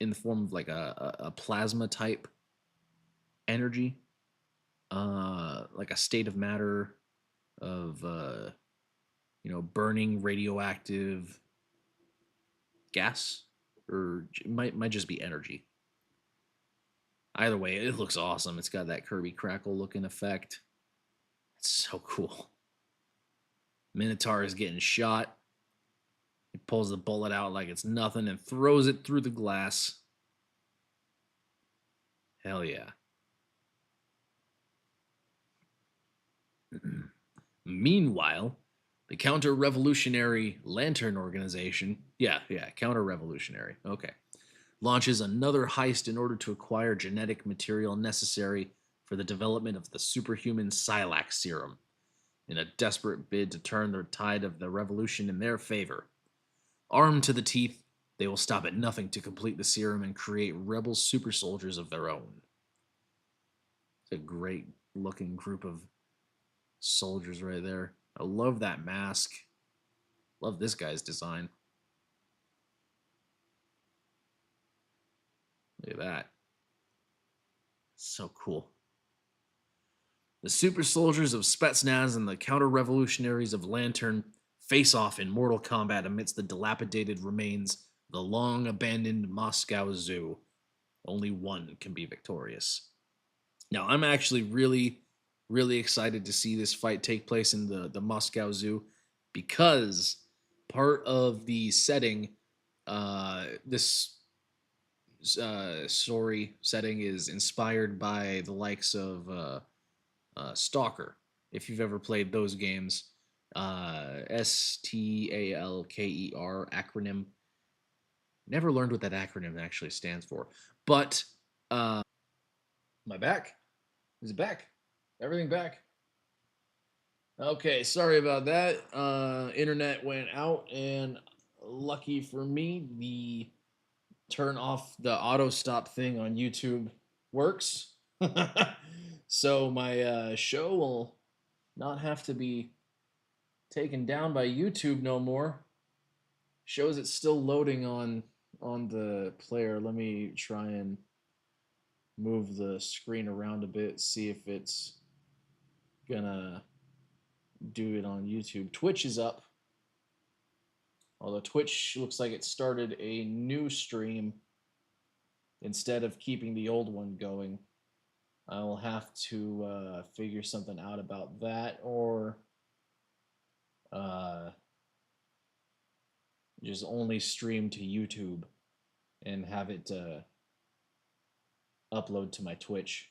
in the form of like a plasma type energy, like a state of matter of burning radioactive gas, or it might just be energy. Either way, it looks awesome. It's got that Kirby Crackle looking effect. It's so cool. Minotaur is getting shot. He pulls the bullet out like it's nothing and throws it through the glass. Hell yeah. Meanwhile, the counter-revolutionary Lantern organization, counter-revolutionary, okay, launches another heist in order to acquire genetic material necessary for the development of the superhuman Silac serum, in a desperate bid to turn the tide of the revolution in their favor. Armed to the teeth, they will stop at nothing to complete the serum and create rebel super soldiers of their own. It's a great looking group of soldiers right there. I love that mask. Love this guy's design. Look at that. So cool. The super soldiers of Spetsnaz and the counter-revolutionaries of Lantern face off in mortal combat amidst the dilapidated remains of the long-abandoned Moscow Zoo. Only one can be victorious. Now, I'm actually really, really excited to see this fight take place in the Moscow Zoo, because part of the setting, this story setting is inspired by the likes of Stalker. If you've ever played those games, STALKER acronym. Never learned what that acronym actually stands for, but my back. Is it back? Everything back? Okay, sorry about that. Internet went out, and lucky for me, the turn off the auto stop thing on YouTube works. So my show will not have to be taken down by YouTube no more. Shows it's still loading on the player. Let me try and move the screen around a bit, see if it's gonna do it on YouTube. Twitch is up. Although Twitch looks like it started a new stream instead of keeping the old one going. I will have to figure something out about that, or uh, just only stream to YouTube and have it upload to my Twitch.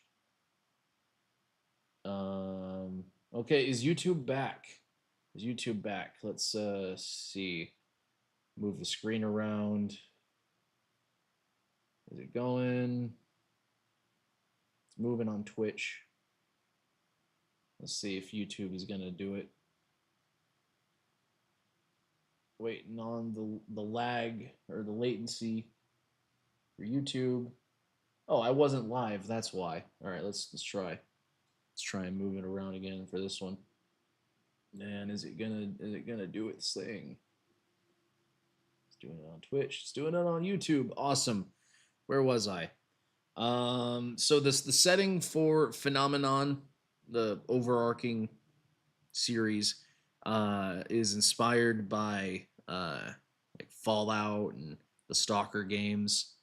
Okay, is YouTube back? Is YouTube back? Let's see. Move the screen around. Is it going? It's moving on Twitch. Let's see if YouTube is gonna do it. Waiting on the lag or the latency for YouTube. Oh, I wasn't live. That's why. All right, let's try. Let's try and move it around again for this one. And is it gonna do its thing? It's doing it on Twitch. It's doing it on YouTube. Awesome. Where was I? So the setting for Phenomenon, the overarching series, is inspired by like Fallout and the Stalker games,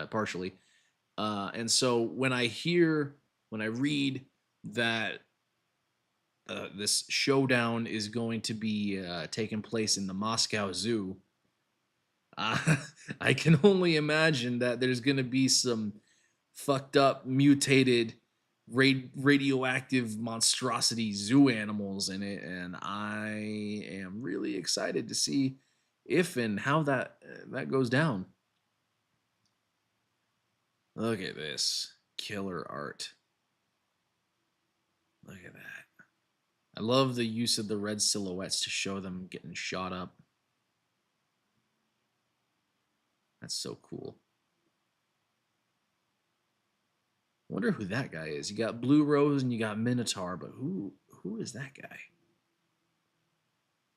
partially. And so when I read that this showdown is going to be taking place in the Moscow Zoo, I can only imagine that there's going to be some fucked up, mutated, radioactive monstrosity zoo animals in it, and I am really excited to see if and how that goes down. Look at this killer art. Look at that. I love the use of the red silhouettes to show them getting shot up. That's so cool. Wonder who that guy is. You got Blue Rose and you got Minotaur, but who is that guy?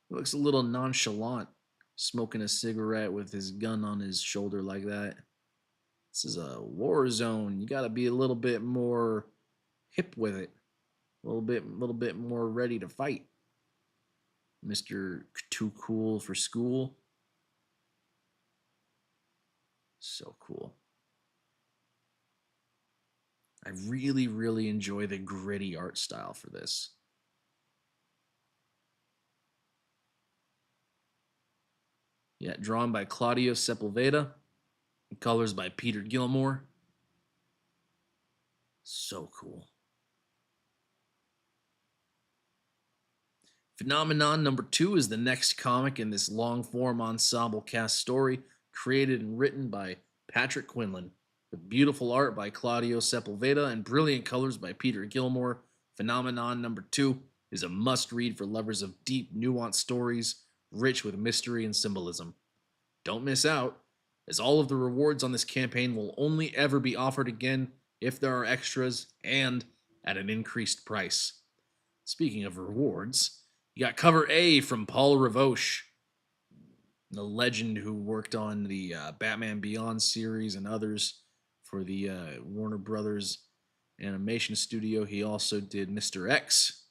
He looks a little nonchalant, smoking a cigarette with his gun on his shoulder like that. This is a war zone. You got to be a little bit more hip with it. A little bit more ready to fight. Mr. Too Cool for School. So cool. I really, really enjoy the gritty art style for this. Yeah, drawn by Claudio Sepulveda. Colors by Peter Gilmore. So cool. Phenomenon number 2 is the next comic in this long-form ensemble cast story, created and written by Patrick Quinlan, with beautiful art by Claudio Sepulveda and brilliant colors by Peter Gilmore. Phenomenon number 2 is a must-read for lovers of deep, nuanced stories, rich with mystery and symbolism. Don't miss out, as all of the rewards on this campaign will only ever be offered again if there are extras and at an increased price. Speaking of rewards, you got cover A from Paul Ravoche, the legend who worked on the Batman Beyond series and others for the Warner Brothers animation studio. He also did Mr. X.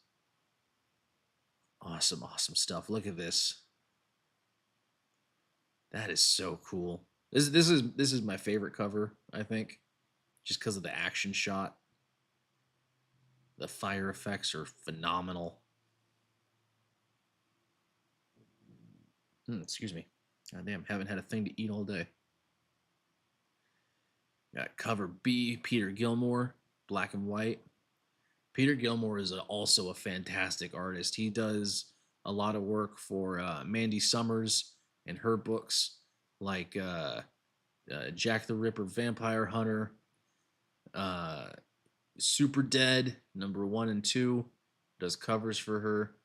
Awesome, awesome stuff. Look at this. That is so cool. This is my favorite cover, I think, just because of the action shot. The fire effects are phenomenal. Excuse me. God damn, haven't had a thing to eat all day. Got cover B, Peter Gilmore, black and white. Peter Gilmore is also a fantastic artist. He does a lot of work for Mandy Summers and her books, like Jack the Ripper, Vampire Hunter, Super Dead, number 1 and 2. Does covers for her,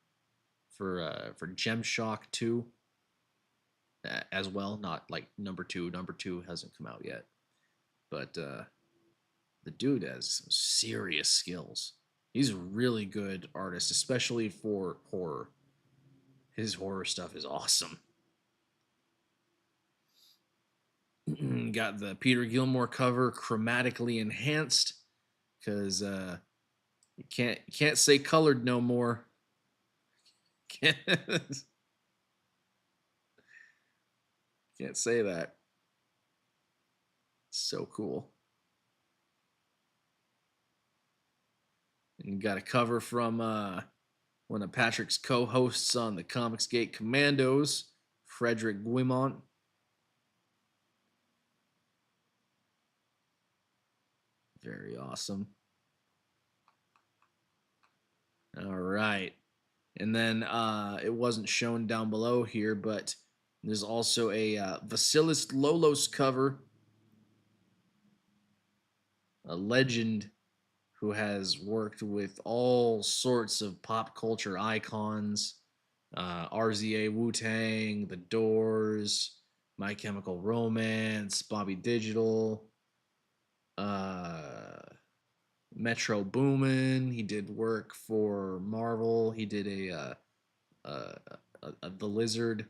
for Gem Shock 2. As well, not like number 2. Number 2 hasn't come out yet, but the dude has some serious skills. He's a really good artist, especially for horror. His horror stuff is awesome. Got the Peter Gilmore cover chromatically enhanced, because you can't say colored no more. Can't say that. So cool. And you got a cover from one of Patrick's co-hosts on the Comicsgate Commandos, Frederick Guimont. Very awesome. All right. And then it wasn't shown down below here, but there's also a Vasilis Lolos cover, a legend who has worked with all sorts of pop culture icons, RZA, Wu-Tang, The Doors, My Chemical Romance, Bobby Digital, Metro Boomin. He did work for Marvel. He did The Lizard.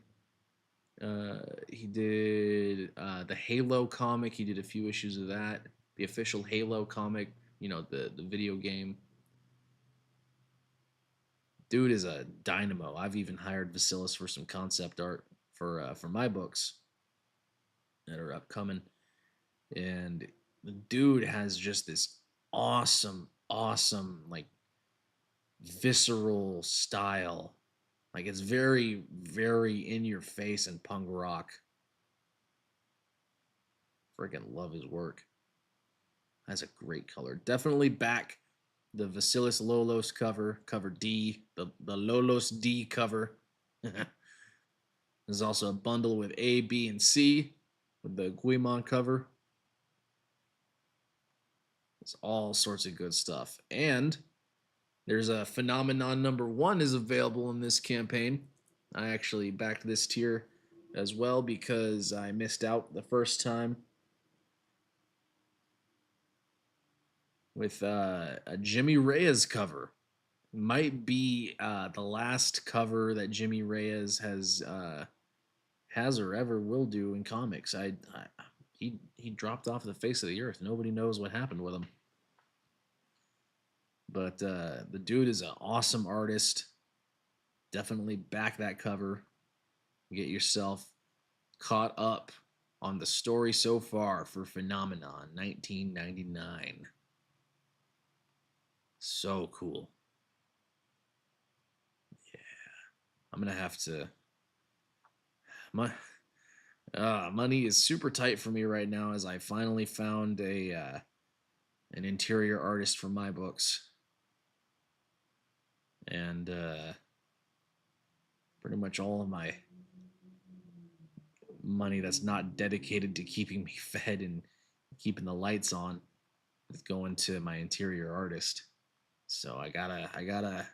He did the Halo comic. He did a few issues of that. The official Halo comic, you know, the video game. Dude is a dynamo. I've even hired Vasilis for some concept art for my books that are upcoming. And the dude has just this awesome, like visceral style. Like it's very, very in your face and punk rock. Freaking love his work. That's a great color. Definitely back the Vasilis Lolos cover D, the Lolos D cover. There's also a bundle with A, B, and C with the Guimont cover. It's all sorts of good stuff. And there's a Phenomenon #1 is available in this campaign. I actually backed this tier as well because I missed out the first time with a Jimmy Reyes cover. Might be the last cover that Jimmy Reyes has or ever will do in comics. He dropped off the face of the earth. Nobody knows what happened with him. But the dude is an awesome artist. Definitely back that cover. Get yourself caught up on the story so far for Phenomenon 1999. So cool. Yeah. I'm going to have to... money is super tight for me right now as I finally found an interior artist for my books. And pretty much all of my money that's not dedicated to keeping me fed and keeping the lights on is going to my interior artist. So I gotta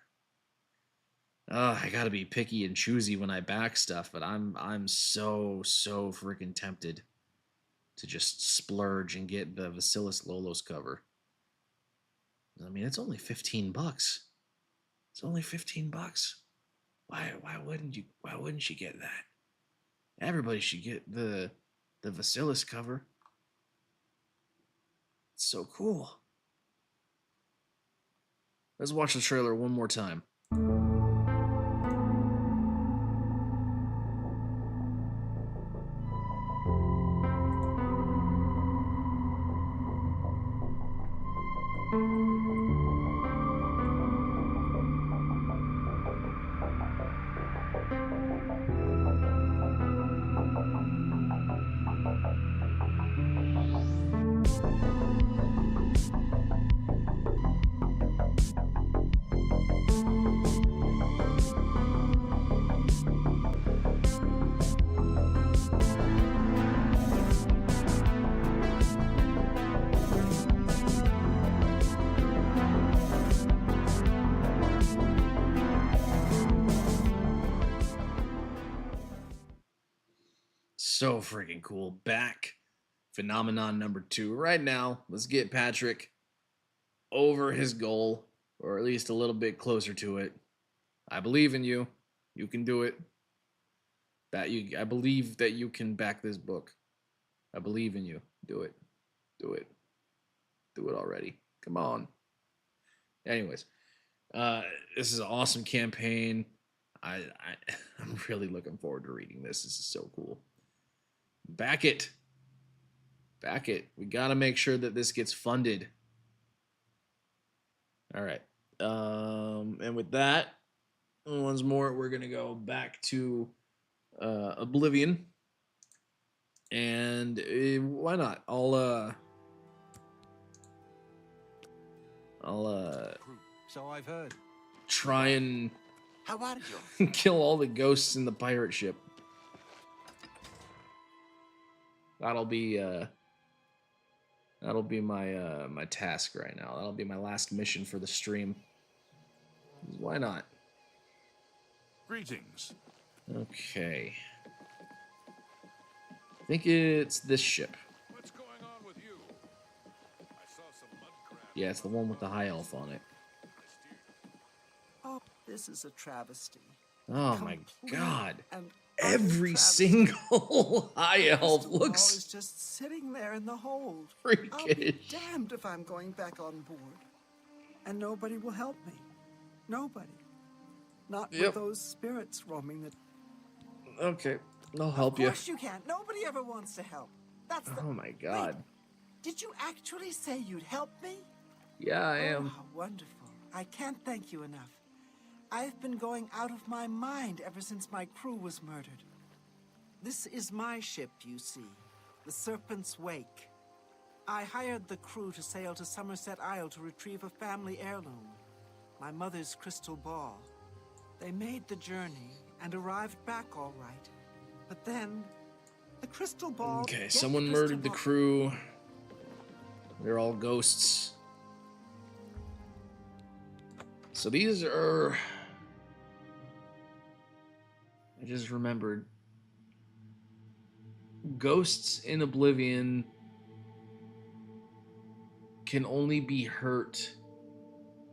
be picky and choosy when I back stuff, but I'm so freaking tempted to just splurge and get the Vasilis Lolos cover. I mean, it's only $15. It's only $15. Why wouldn't you get that? Everybody should get the Vasilis cover. It's so cool. Let's watch the trailer one more time. So freaking cool. Back Phenomenon #2. Right now, let's get Patrick over his goal, or at least a little bit closer to it. I believe in you. You can do it. I believe that you can back this book. I believe in you. Do it. Do it. Do it already. Come on. Anyways, this is an awesome campaign. I'm really looking forward to reading this. This is so cool. Back it. Back it. We got to make sure that this gets funded. All right. And with that, once more, we're gonna go back to Oblivion, and why not? I'll So I've heard. try and How are you? kill all the ghosts in the pirate ship. That'll be my my task right now. That'll be my last mission for the stream. Why not? Greetings. Okay. I think it's this ship. What's going on with you? I saw some mud crab. Yeah, it's the one with the high elf on it. Oh, this is a travesty. Oh my Complete god. and Every utter single high elf Crystal Ball looks is just sitting there in the hold. freakish. I'll be damned if I'm going back on board. And nobody will help me. Nobody. Not Yep. with those spirits roaming the... Okay, I'll help you. Of course you can't. Nobody ever wants to help. That's the... Oh my god. Wait, did you actually say you'd help me? Yeah, I Oh, am. how wonderful. I can't thank you enough. I've been going out of my mind ever since my crew was murdered. This is my ship, you see. The Serpent's Wake. I hired the crew to sail to Somerset Isle to retrieve a family heirloom. My mother's crystal ball. They made the journey and arrived back all right. But then, the crystal ball... Okay, Get someone crystal murdered the ball- crew. They're all ghosts. So these are... I just remembered. Ghosts in Oblivion can only be hurt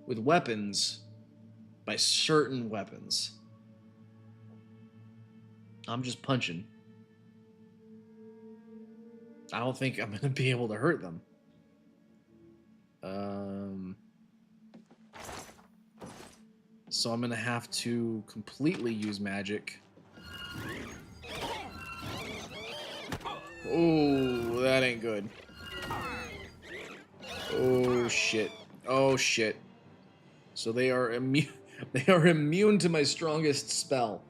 with weapons by certain weapons. I'm just punching. I don't think I'm gonna be able to hurt them. So I'm gonna have to completely use magic. Oh, that ain't good. Oh shit. Oh shit. So they are immune. They are immune to my strongest spell.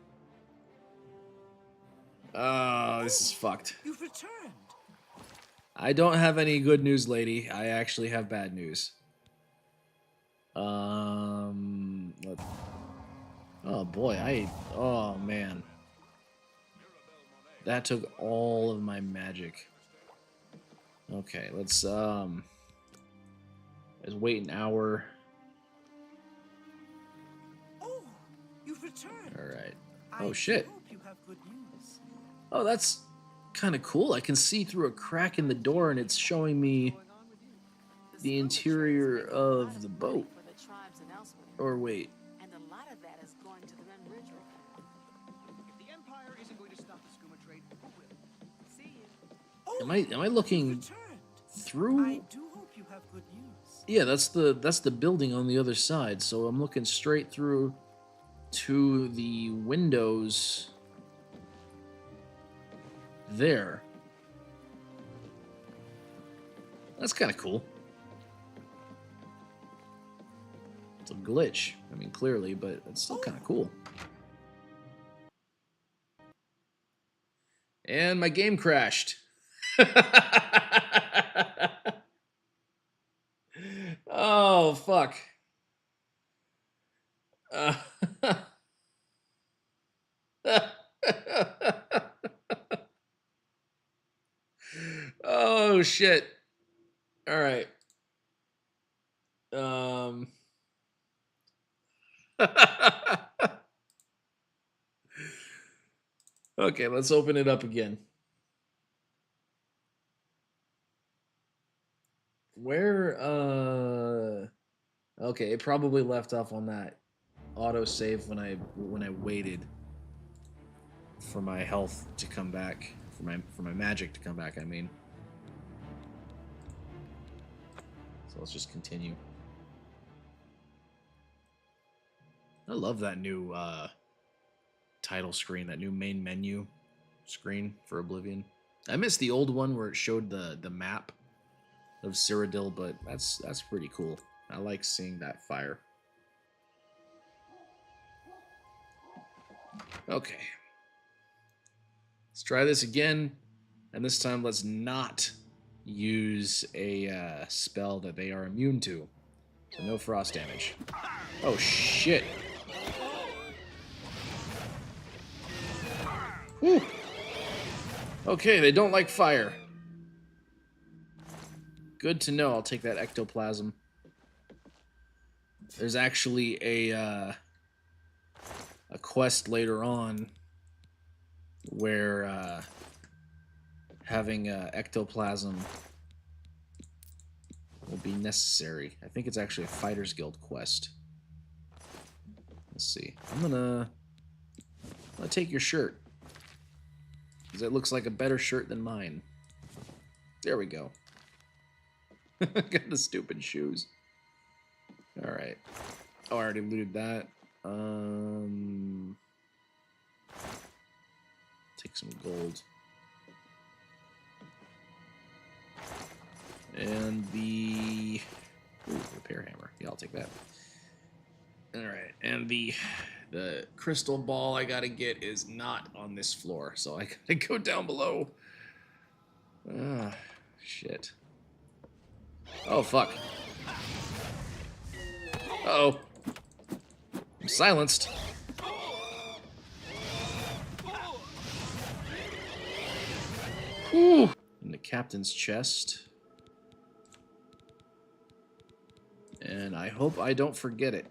Oh, this is fucked. You've returned. I don't have any good news, lady. I actually have bad news. Oh boy, oh man. That took all of my magic. Okay, let's wait an hour. Oh, you've returned. All right. I Oh shit. hope you have good news. Oh, that's kind of cool. I can see through a crack in the door and it's showing me the interior of the boat. Or wait. And a lot of that is going to the Ren Ridge repair. If the Empire isn't going to stop the skooma trade, who will? See you. Am I looking through? I do hope you have good news. Yeah, that's the building on the other side. So I'm looking straight through to the windows there. That's kind of cool. It's a glitch. I mean, clearly, but it's still kind of cool. And my game crashed. Oh, fuck. Oh, shit. All right. Okay, let's open it up again. Where, okay, it probably left off on that autosave when I waited for my health to come back, for my magic to come back, I mean. So let's just continue. I love that new title screen, that new main menu screen for Oblivion. I missed the old one where it showed the map of Cyrodiil, but that's pretty cool. I like seeing that fire. Okay. Let's try this again. And this time, let's not use a spell that they are immune to. So no frost damage. Oh, shit. Whew. Okay, they don't like fire. Good to know. I'll take that ectoplasm. There's actually a quest later on where having ectoplasm will be necessary. I think it's actually a Fighters Guild quest. Let's see. I'm gonna take your shirt, because it looks like a better shirt than mine. There we go. Got the stupid shoes. Alright. Oh, I already looted that. Take some gold. And the... Ooh, repair hammer. Yeah, I'll take that. Alright, and the crystal ball I gotta get is not on this floor, so I gotta go down below. Ah, shit. Oh, fuck. Uh-oh. I'm silenced. Whew. In the captain's chest. And I hope I don't forget it.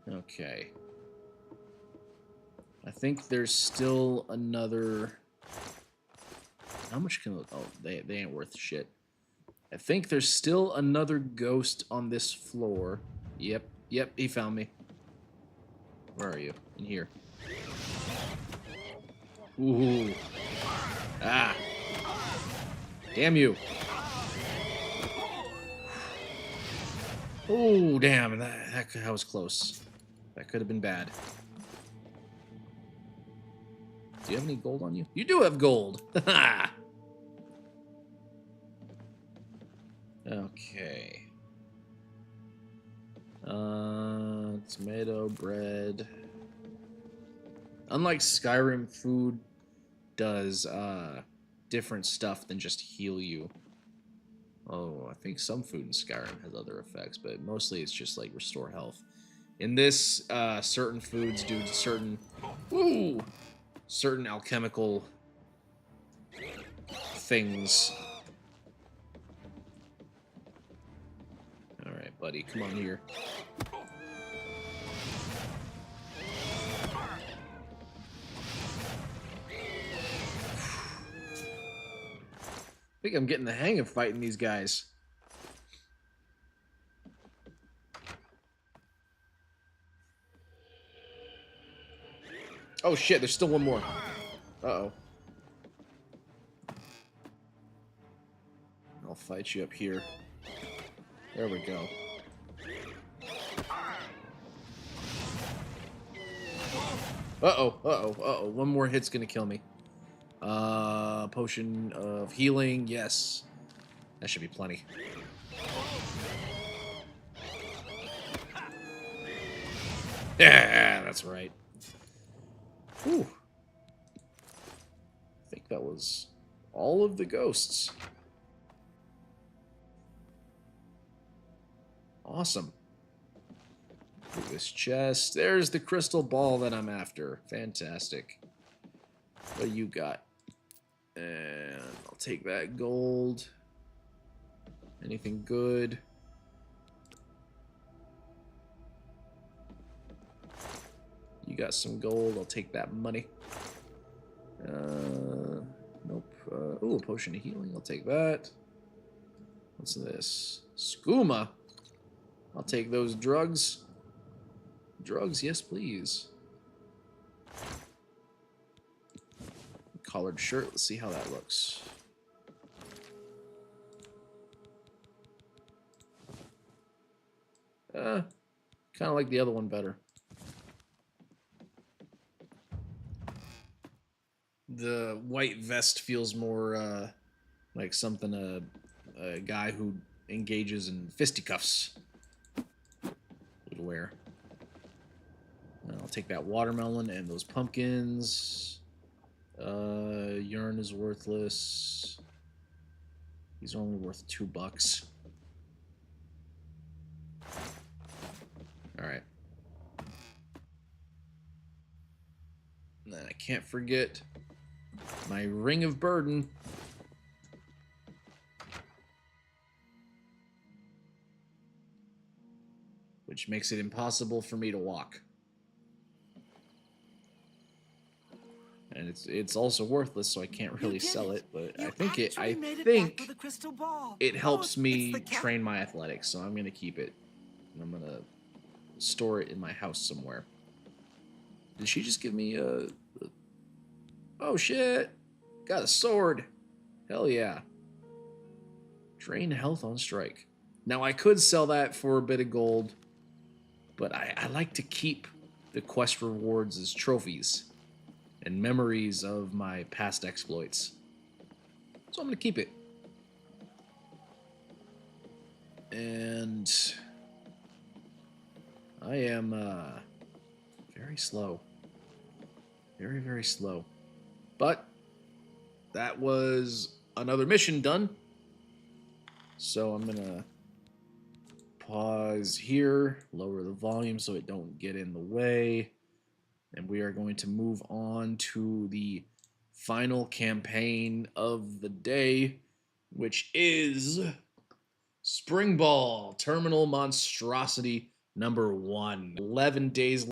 Okay. I think there's still another... How much can... Oh, they ain't worth shit. I think there's still another ghost on this floor. Yep, he found me. Where are you? In here. Ooh. Ah. Damn you. Oh, damn. That was close. That could have been bad. Do you have any gold on you? You do have gold. Okay. Tomato, bread. Unlike Skyrim, food does different stuff than just heal you. Oh, I think some food in Skyrim has other effects, but mostly it's just like restore health. In this, certain foods do certain alchemical things. Alright, buddy, come on here. I think I'm getting the hang of fighting these guys. Oh shit, there's still one more. Uh-oh. I'll fight you up here. There we go. Uh-oh. One more hit's gonna kill me. Potion of healing, yes. That should be plenty. Yeah, that's right. Whew. I think that was all of the ghosts. Awesome. Look at this chest. There's the crystal ball that I'm after. Fantastic. What do you got? And I'll take that gold. Anything good? You got some gold. I'll take that money. Nope. Oh, a potion of healing. I'll take that. What's this? Skooma. I'll take those drugs. Drugs, yes, please. Collared shirt. Let's see how that looks. Kind of like the other one better. The white vest feels more like something a guy who engages in fisticuffs would where. I'll take that watermelon and those pumpkins. Urn is worthless. These are only worth $2. Alright. And then I can't forget my ring of burden. Which makes it impossible for me to walk. And it's also worthless, so I can't really sell it. But I think it helps me train my athletics, so I'm gonna keep it. And I'm gonna store it in my house somewhere. Did she just give me a... Oh shit! Got a sword! Hell yeah. Drain health on strike. Now I could sell that for a bit of gold, but I like to keep the quest rewards as trophies and memories of my past exploits. So I'm going to keep it. And I am very slow. Very, very slow. But that was another mission done. So I'm going to pause here, lower the volume so it don't get in the way. And we are going to move on to the final campaign of the day, which is Spring Ball Terminal Monstrosity number 1. 11 days.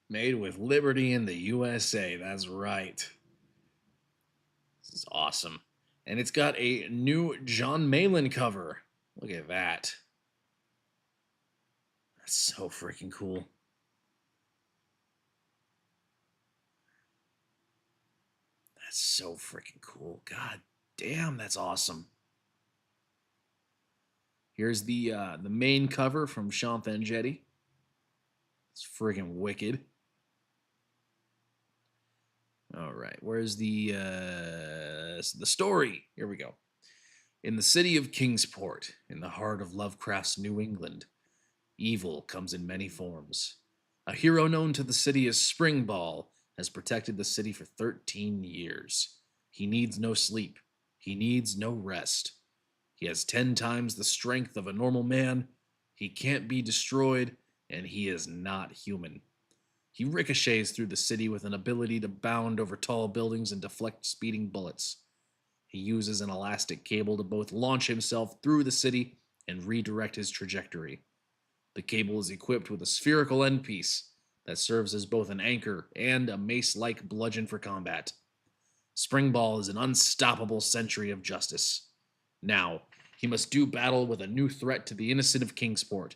Made with Liberty in the USA. That's right. This is awesome. And it's got a new John Malin cover. Look at that. That's so freaking cool. That's so freaking cool. God damn, that's awesome. Here's the main cover from Sean Fangetti. It's freaking wicked. All right, where's the story? Here we go. In the city of Kingsport, in the heart of Lovecraft's New England, evil comes in many forms. A hero known to the city as Spring Ball has protected the city for 13 years. He needs no sleep. He needs no rest. He has 10 times the strength of a normal man. He can't be destroyed, and he is not human. He ricochets through the city with an ability to bound over tall buildings and deflect speeding bullets. He uses an elastic cable to both launch himself through the city and redirect his trajectory. The cable is equipped with a spherical endpiece that serves as both an anchor and a mace-like bludgeon for combat. Spring Ball is an unstoppable sentry of justice. Now, he must do battle with a new threat to the innocent of Kingsport.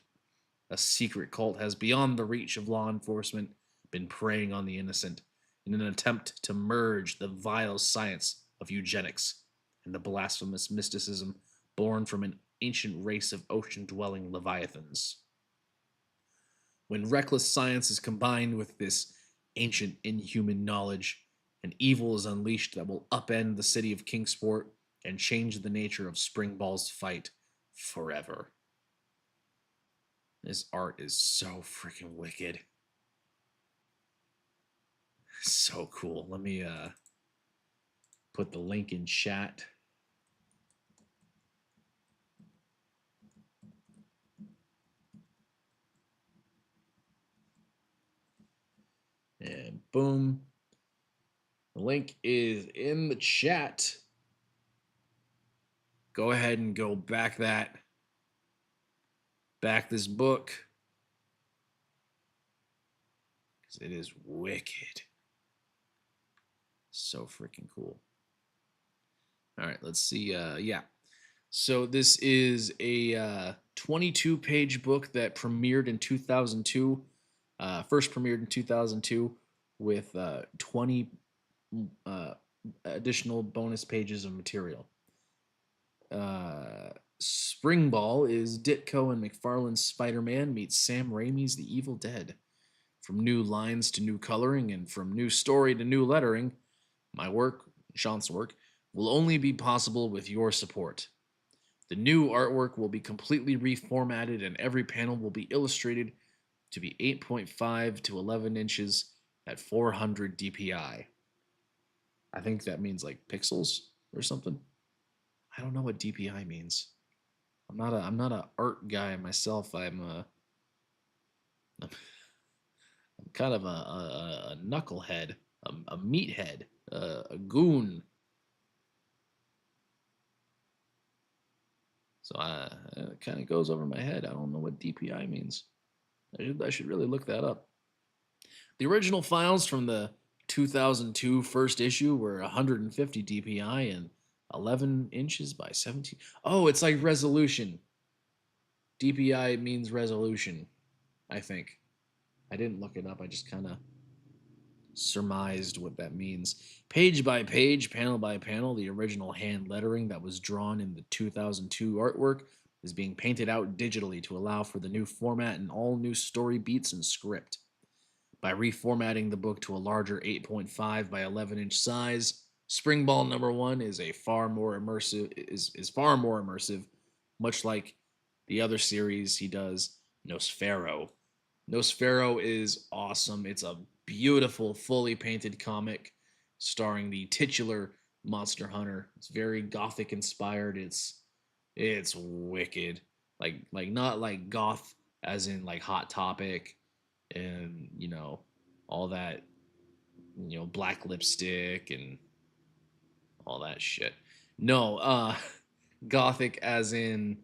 A secret cult has, beyond the reach of law enforcement, been preying on the innocent in an attempt to merge the vile science of eugenics and the blasphemous mysticism born from an ancient race of ocean-dwelling leviathans. When reckless science is combined with this ancient inhuman knowledge, an evil is unleashed that will upend the city of Kingsport and change the nature of Spring Ball's fight forever. This art is so freaking wicked. So cool. Let me put the link in chat. And boom. The link is in the chat. Go ahead and go back that. back this book because it is wicked. So freaking cool. All right, let's see. Yeah. So this is a 22-page book that premiered in 2002. First premiered in 2002 with 20 additional bonus pages of material. Spring Ball is Ditko and McFarlane's Spider-Man meets Sam Raimi's The Evil Dead. From new lines to new coloring and from new story to new lettering, my work, Sean's work, will only be possible with your support. The new artwork will be completely reformatted and every panel will be illustrated to be 8.5 to 11 inches at 400 DPI. I think that means like pixels or something. I don't know what DPI means. I'm not a art guy myself. I'm kind of a knucklehead, a meathead, a goon. So it kind of goes over my head. I don't know what DPI means. I should really look that up. The original files from the 2002 first issue were 150 DPI and 11 inches by 17. Oh, it's like resolution. DPI means resolution, I think. I didn't look it up. I just kind of surmised what that means. Page by page, panel by panel, the original hand lettering that was drawn in the 2002 artwork is being painted out digitally to allow for the new format and all new story beats and script. By reformatting the book to a larger 8.5 by 11 inch size, Spring Ball #1 is far more immersive, much like the other series he does, Nosfero. Nosfero is awesome. It's a beautiful, fully painted comic starring the titular monster hunter. It's very gothic inspired. It's wicked. Like not like goth as in like Hot Topic and all that, black lipstick and all that shit. No, gothic as in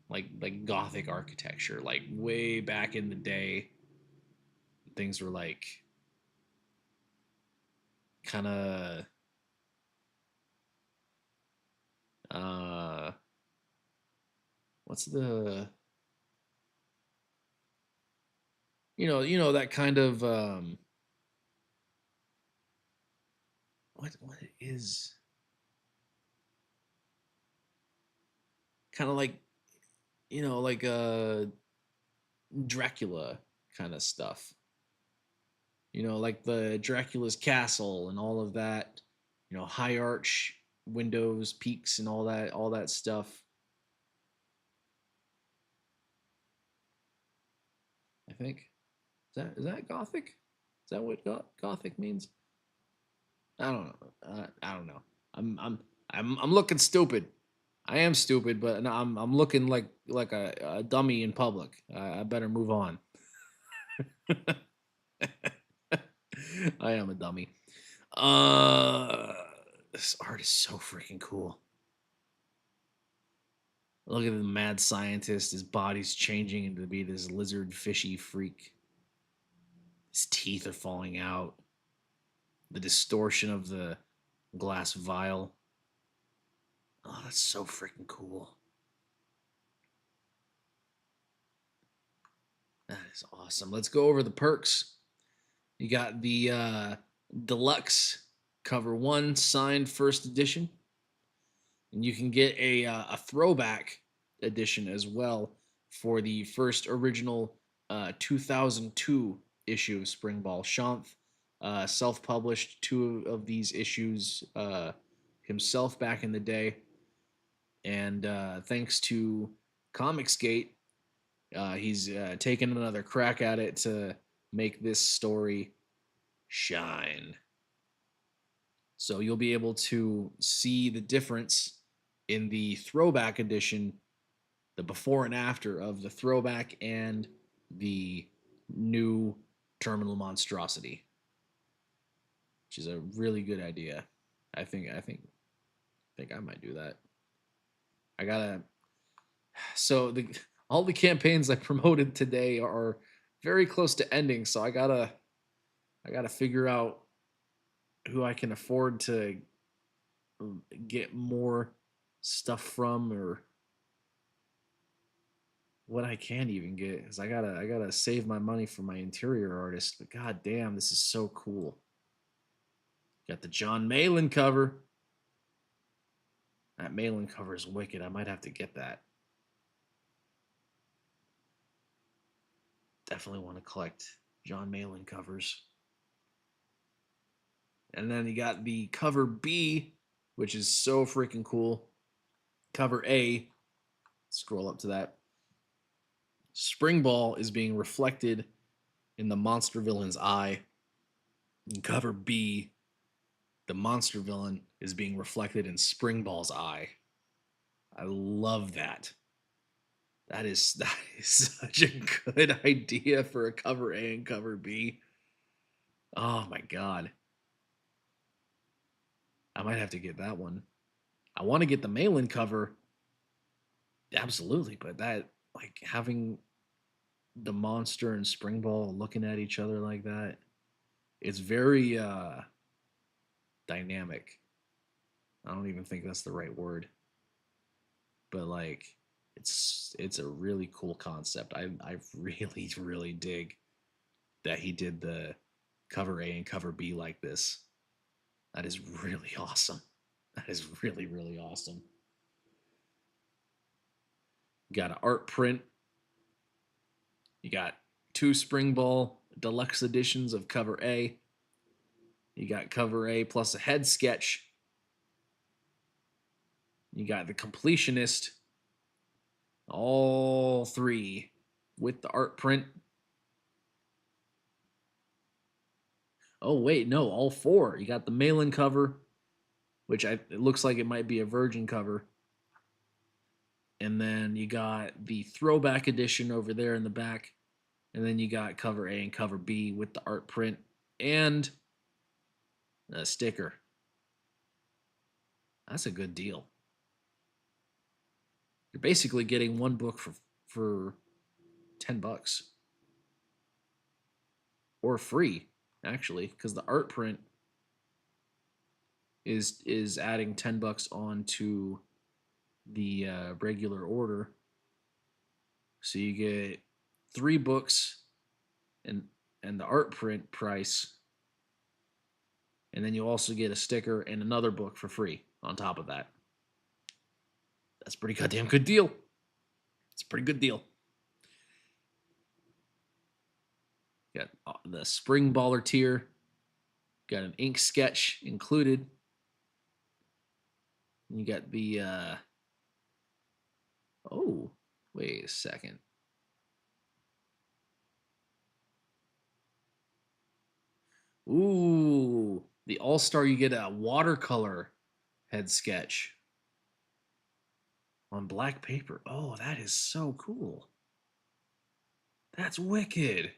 like gothic architecture, like way back in the day. Things were like kind of what's the that kind of what it is kind of like like Dracula kind of stuff. Like the Dracula's castle and all of that, high arch windows, peaks and all that stuff. I think is that gothic? Is that what gothic means? I don't know. I don't know. I'm looking stupid. I am stupid, but I'm looking like a dummy in public. I better move on. I am a dummy. This art is so freaking cool. Look at the mad scientist. His body's changing into be this lizard fishy freak. His teeth are falling out. The distortion of the glass vial. Oh, that's so freaking cool. That is awesome. Let's go over the perks. You got the deluxe cover 1 signed first edition. And you can get a throwback edition as well for the first original 2002 issue of Spring Ball. Shanth self-published 2 of these issues himself back in the day. And thanks to Comicsgate, he's taken another crack at it to make this story shine. So you'll be able to see the difference in the throwback edition, the before and after of the throwback and the new Terminal Monstrosity, which is a really good idea. I think I might do that. I gotta So all the campaigns I promoted today are very close to ending, so I gotta figure out who I can afford to get more stuff from, or what I can even get, because I gotta save my money for my interior artist. But god damn, this is so cool. Got the John Malin cover. That Malin cover is wicked. I might have to get that. Definitely want to collect John Malin covers. And then you got the cover B, which is so freaking cool. Cover A, scroll up to that. Spring Ball is being reflected in the monster villain's eye. In cover B, the monster villain is being reflected in Spring Ball's eye. I love that. That is such a good idea for a cover A and cover B. Oh my god. I might have to get that one. I want to get the Malin cover. Absolutely, but that, like, having the monster and Spring Ball looking at each other like that, it's very dynamic. I don't even think that's the right word. But like, it's a really cool concept. I really really dig that he did the cover A and cover B like this. That is really awesome. That is really really awesome. Got an art print. You got 2 Spring Ball deluxe editions of cover A. You got cover A plus a head sketch. You got the completionist. All 3 with the art print. Oh wait, no, all 4. You got the Malin cover, which it looks like it might be a virgin cover. And then you got the throwback edition over there in the back. And then you got cover A and cover B with the art print and a sticker. That's a good deal. You're basically getting one book for $10. Or free, actually, because the art print is adding $10 onto the regular order. So you get 3 books and the art print price, and then you also get a sticker and another book for free on top of that. That's a pretty goddamn good deal. It's a pretty good deal. Got the Spring Baller tier. Got an ink sketch included. You got the oh, wait a second. Ooh, the All-Star, you get a watercolor head sketch on black paper. Oh, that is so cool. That's wicked.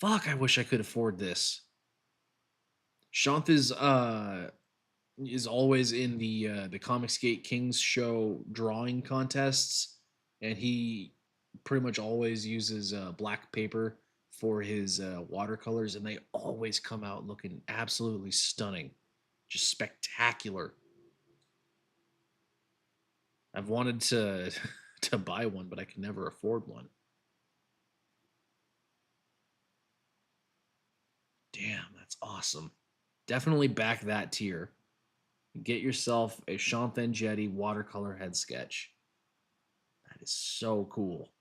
Fuck, I wish I could afford this. Shanth is always in the Comicsgate Kings show drawing contests, and he pretty much always uses black paper for his watercolors, and they always come out looking absolutely stunning, just spectacular. I've wanted to to buy one, but I can never afford one. Damn, that's awesome. Definitely back that tier. Get yourself a Shanth Jetty watercolor head sketch. That is so cool.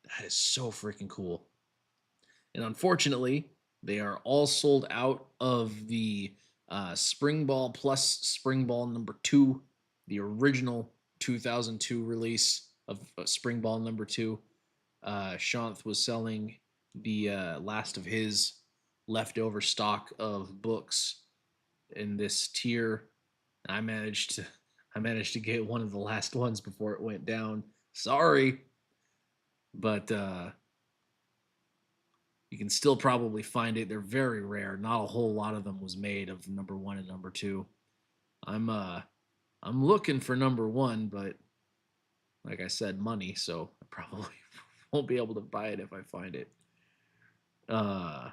That is so freaking cool. And unfortunately, they are all sold out of the Spring Ball plus Spring Ball number 2, the original 2002 release of Spring Ball number 2. Shanth was selling the last of his leftover stock of books in this tier. I managed to get one of the last ones before it went down. Sorry, but you can still probably find it. They're very rare. Not a whole lot of them was made of number 1 and number 2. I'm I'm looking for number 1, but like I said, money, so I probably won't be able to buy it if I find it. God,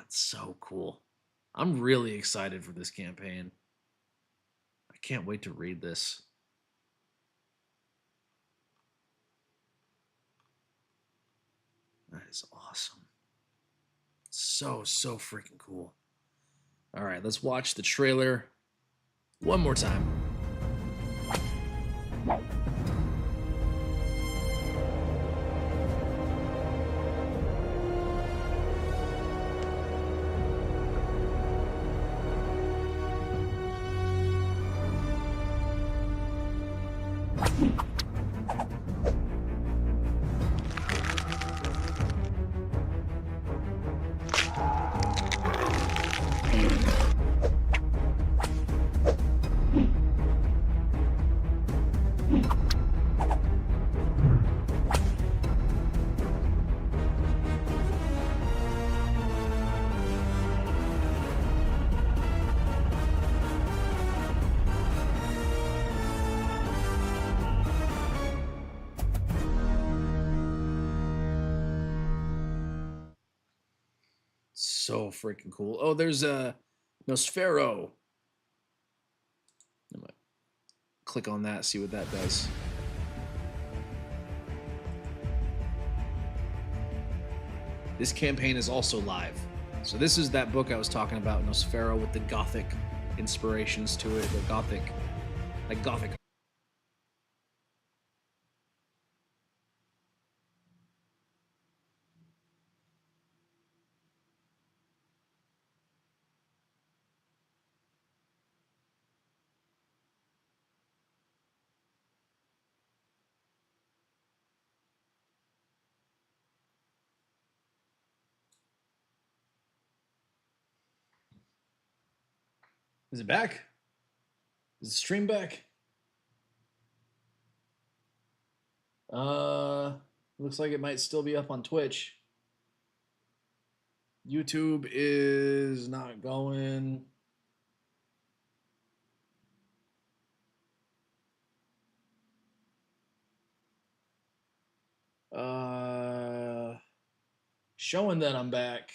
so cool. I'm really excited for this campaign. I can't wait to read this. That is awesome. So freaking cool. All right, let's watch the trailer one more time. So freaking cool. Oh, there's a Nosfero. I'm gonna click on that, see what that does. This campaign is also live. So this is that book I was talking about, Nosfero, with the gothic inspirations to it, the gothic. Is it back? Is the stream back? Looks like it might still be up on Twitch. YouTube is not going. Showing that I'm back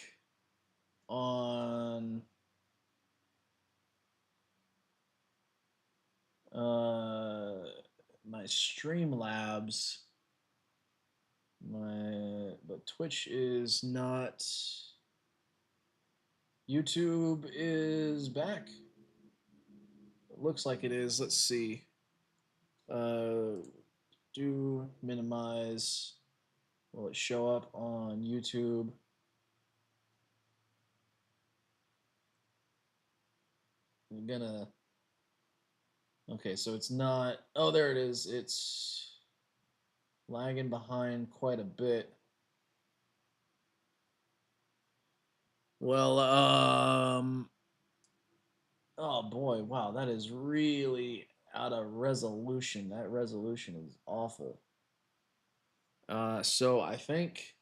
on my Streamlabs. But Twitch is not. YouTube is back. It looks like it is. Let's see. Do minimize. Will it show up on YouTube? I'm gonna. Okay, so it's not. Oh, there it is. It's lagging behind quite a bit. Well, oh boy, wow, that is really out of resolution. That resolution is awful. So I think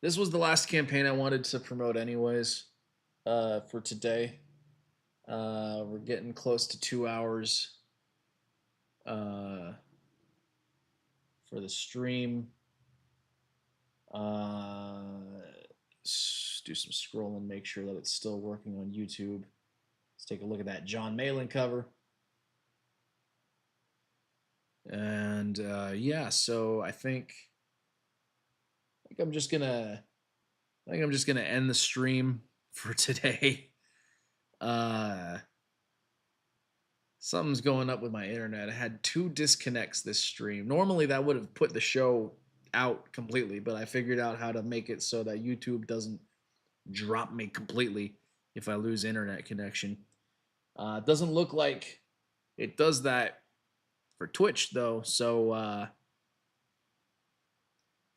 this was the last campaign I wanted to promote anyways, for today. We're getting close to 2 hours for the stream. Do some scrolling, make sure that it's still working on YouTube. Let's take a look at that John Malin cover. And yeah, so I think I'm just gonna end the stream for today. Something's going up with my internet. I had 2 disconnects this stream. Normally that would have put the show out completely, but I figured out how to make it so that YouTube doesn't drop me completely if I lose internet connection. It doesn't look like it does that for Twitch though, so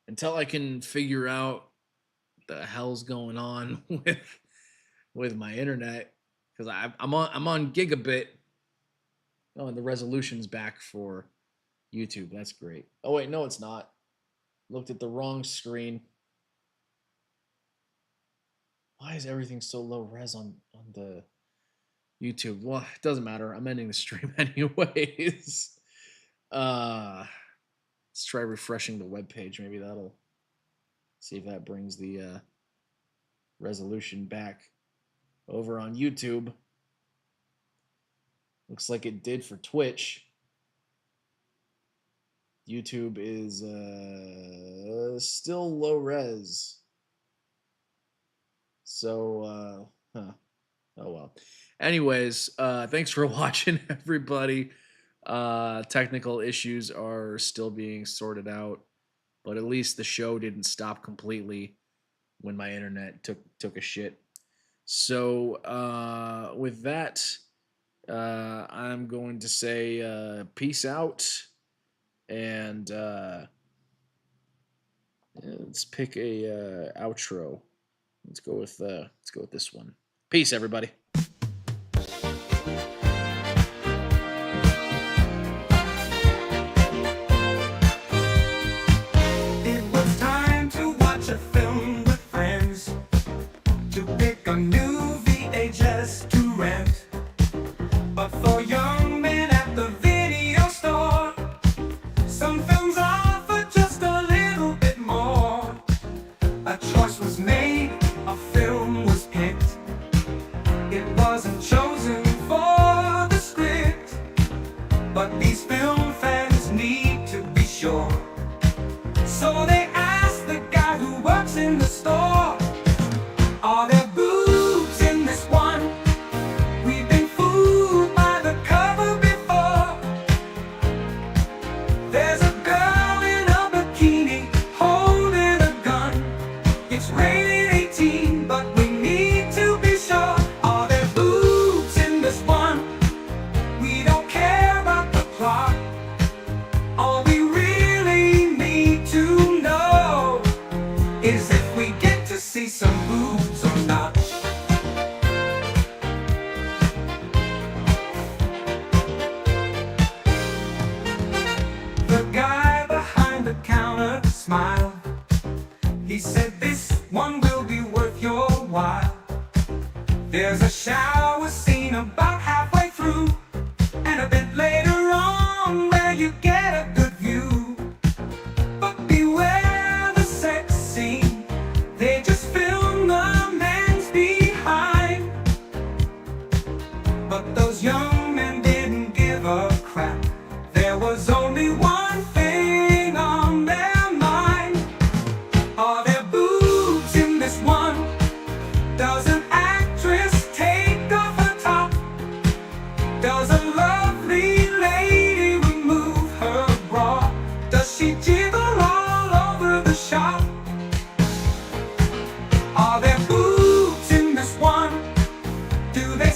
until I can figure out what the hell's going on with my internet, because I'm on gigabit. Oh, and the resolution's back for YouTube. That's great. Oh wait, no, it's not. Looked at the wrong screen. Why is everything so low res on the YouTube. Well, it doesn't matter. I'm ending the stream anyways. Let's try refreshing the web page. Maybe that'll see if that brings the resolution back over on YouTube. Looks like it did for Twitch. YouTube is still low res. So, oh well. Anyways, thanks for watching, everybody. Technical issues are still being sorted out, but at least the show didn't stop completely when my internet took a shit. So, with that, I'm going to say peace out, and let's pick a outro. Let's go with this one. Peace, everybody. It was time to watch a film with friends, to pick a new VHS to rent. But for young men at the video store, some films offer just a little bit more. A choice was made, a film was picked. It wasn't chosen for the script, but these film fans need to be sure. So they asked the guy who works in the store, are there boobs in this one? We've been fooled by the cover before. There's a girl in a bikini holding a gun. It's rated 18, but we need to be sure. Are there boobs in this one? We don't care about the plot. All we really need to know is if we get to see some boobs or not. The guy behind the counter smiled. He said, this one will be worth your while. There's a shower scene about halfway through, and a bit later on where you get a good view. But beware the sex scene, they just film the man's behind. But those young men didn't give a crap. There was only one thing on their mind. Are there boobs in this one? Does an actress take off her top? Does a lovely lady remove her bra? Does she jiggle all over the shop? Are there boobs in this one? Do they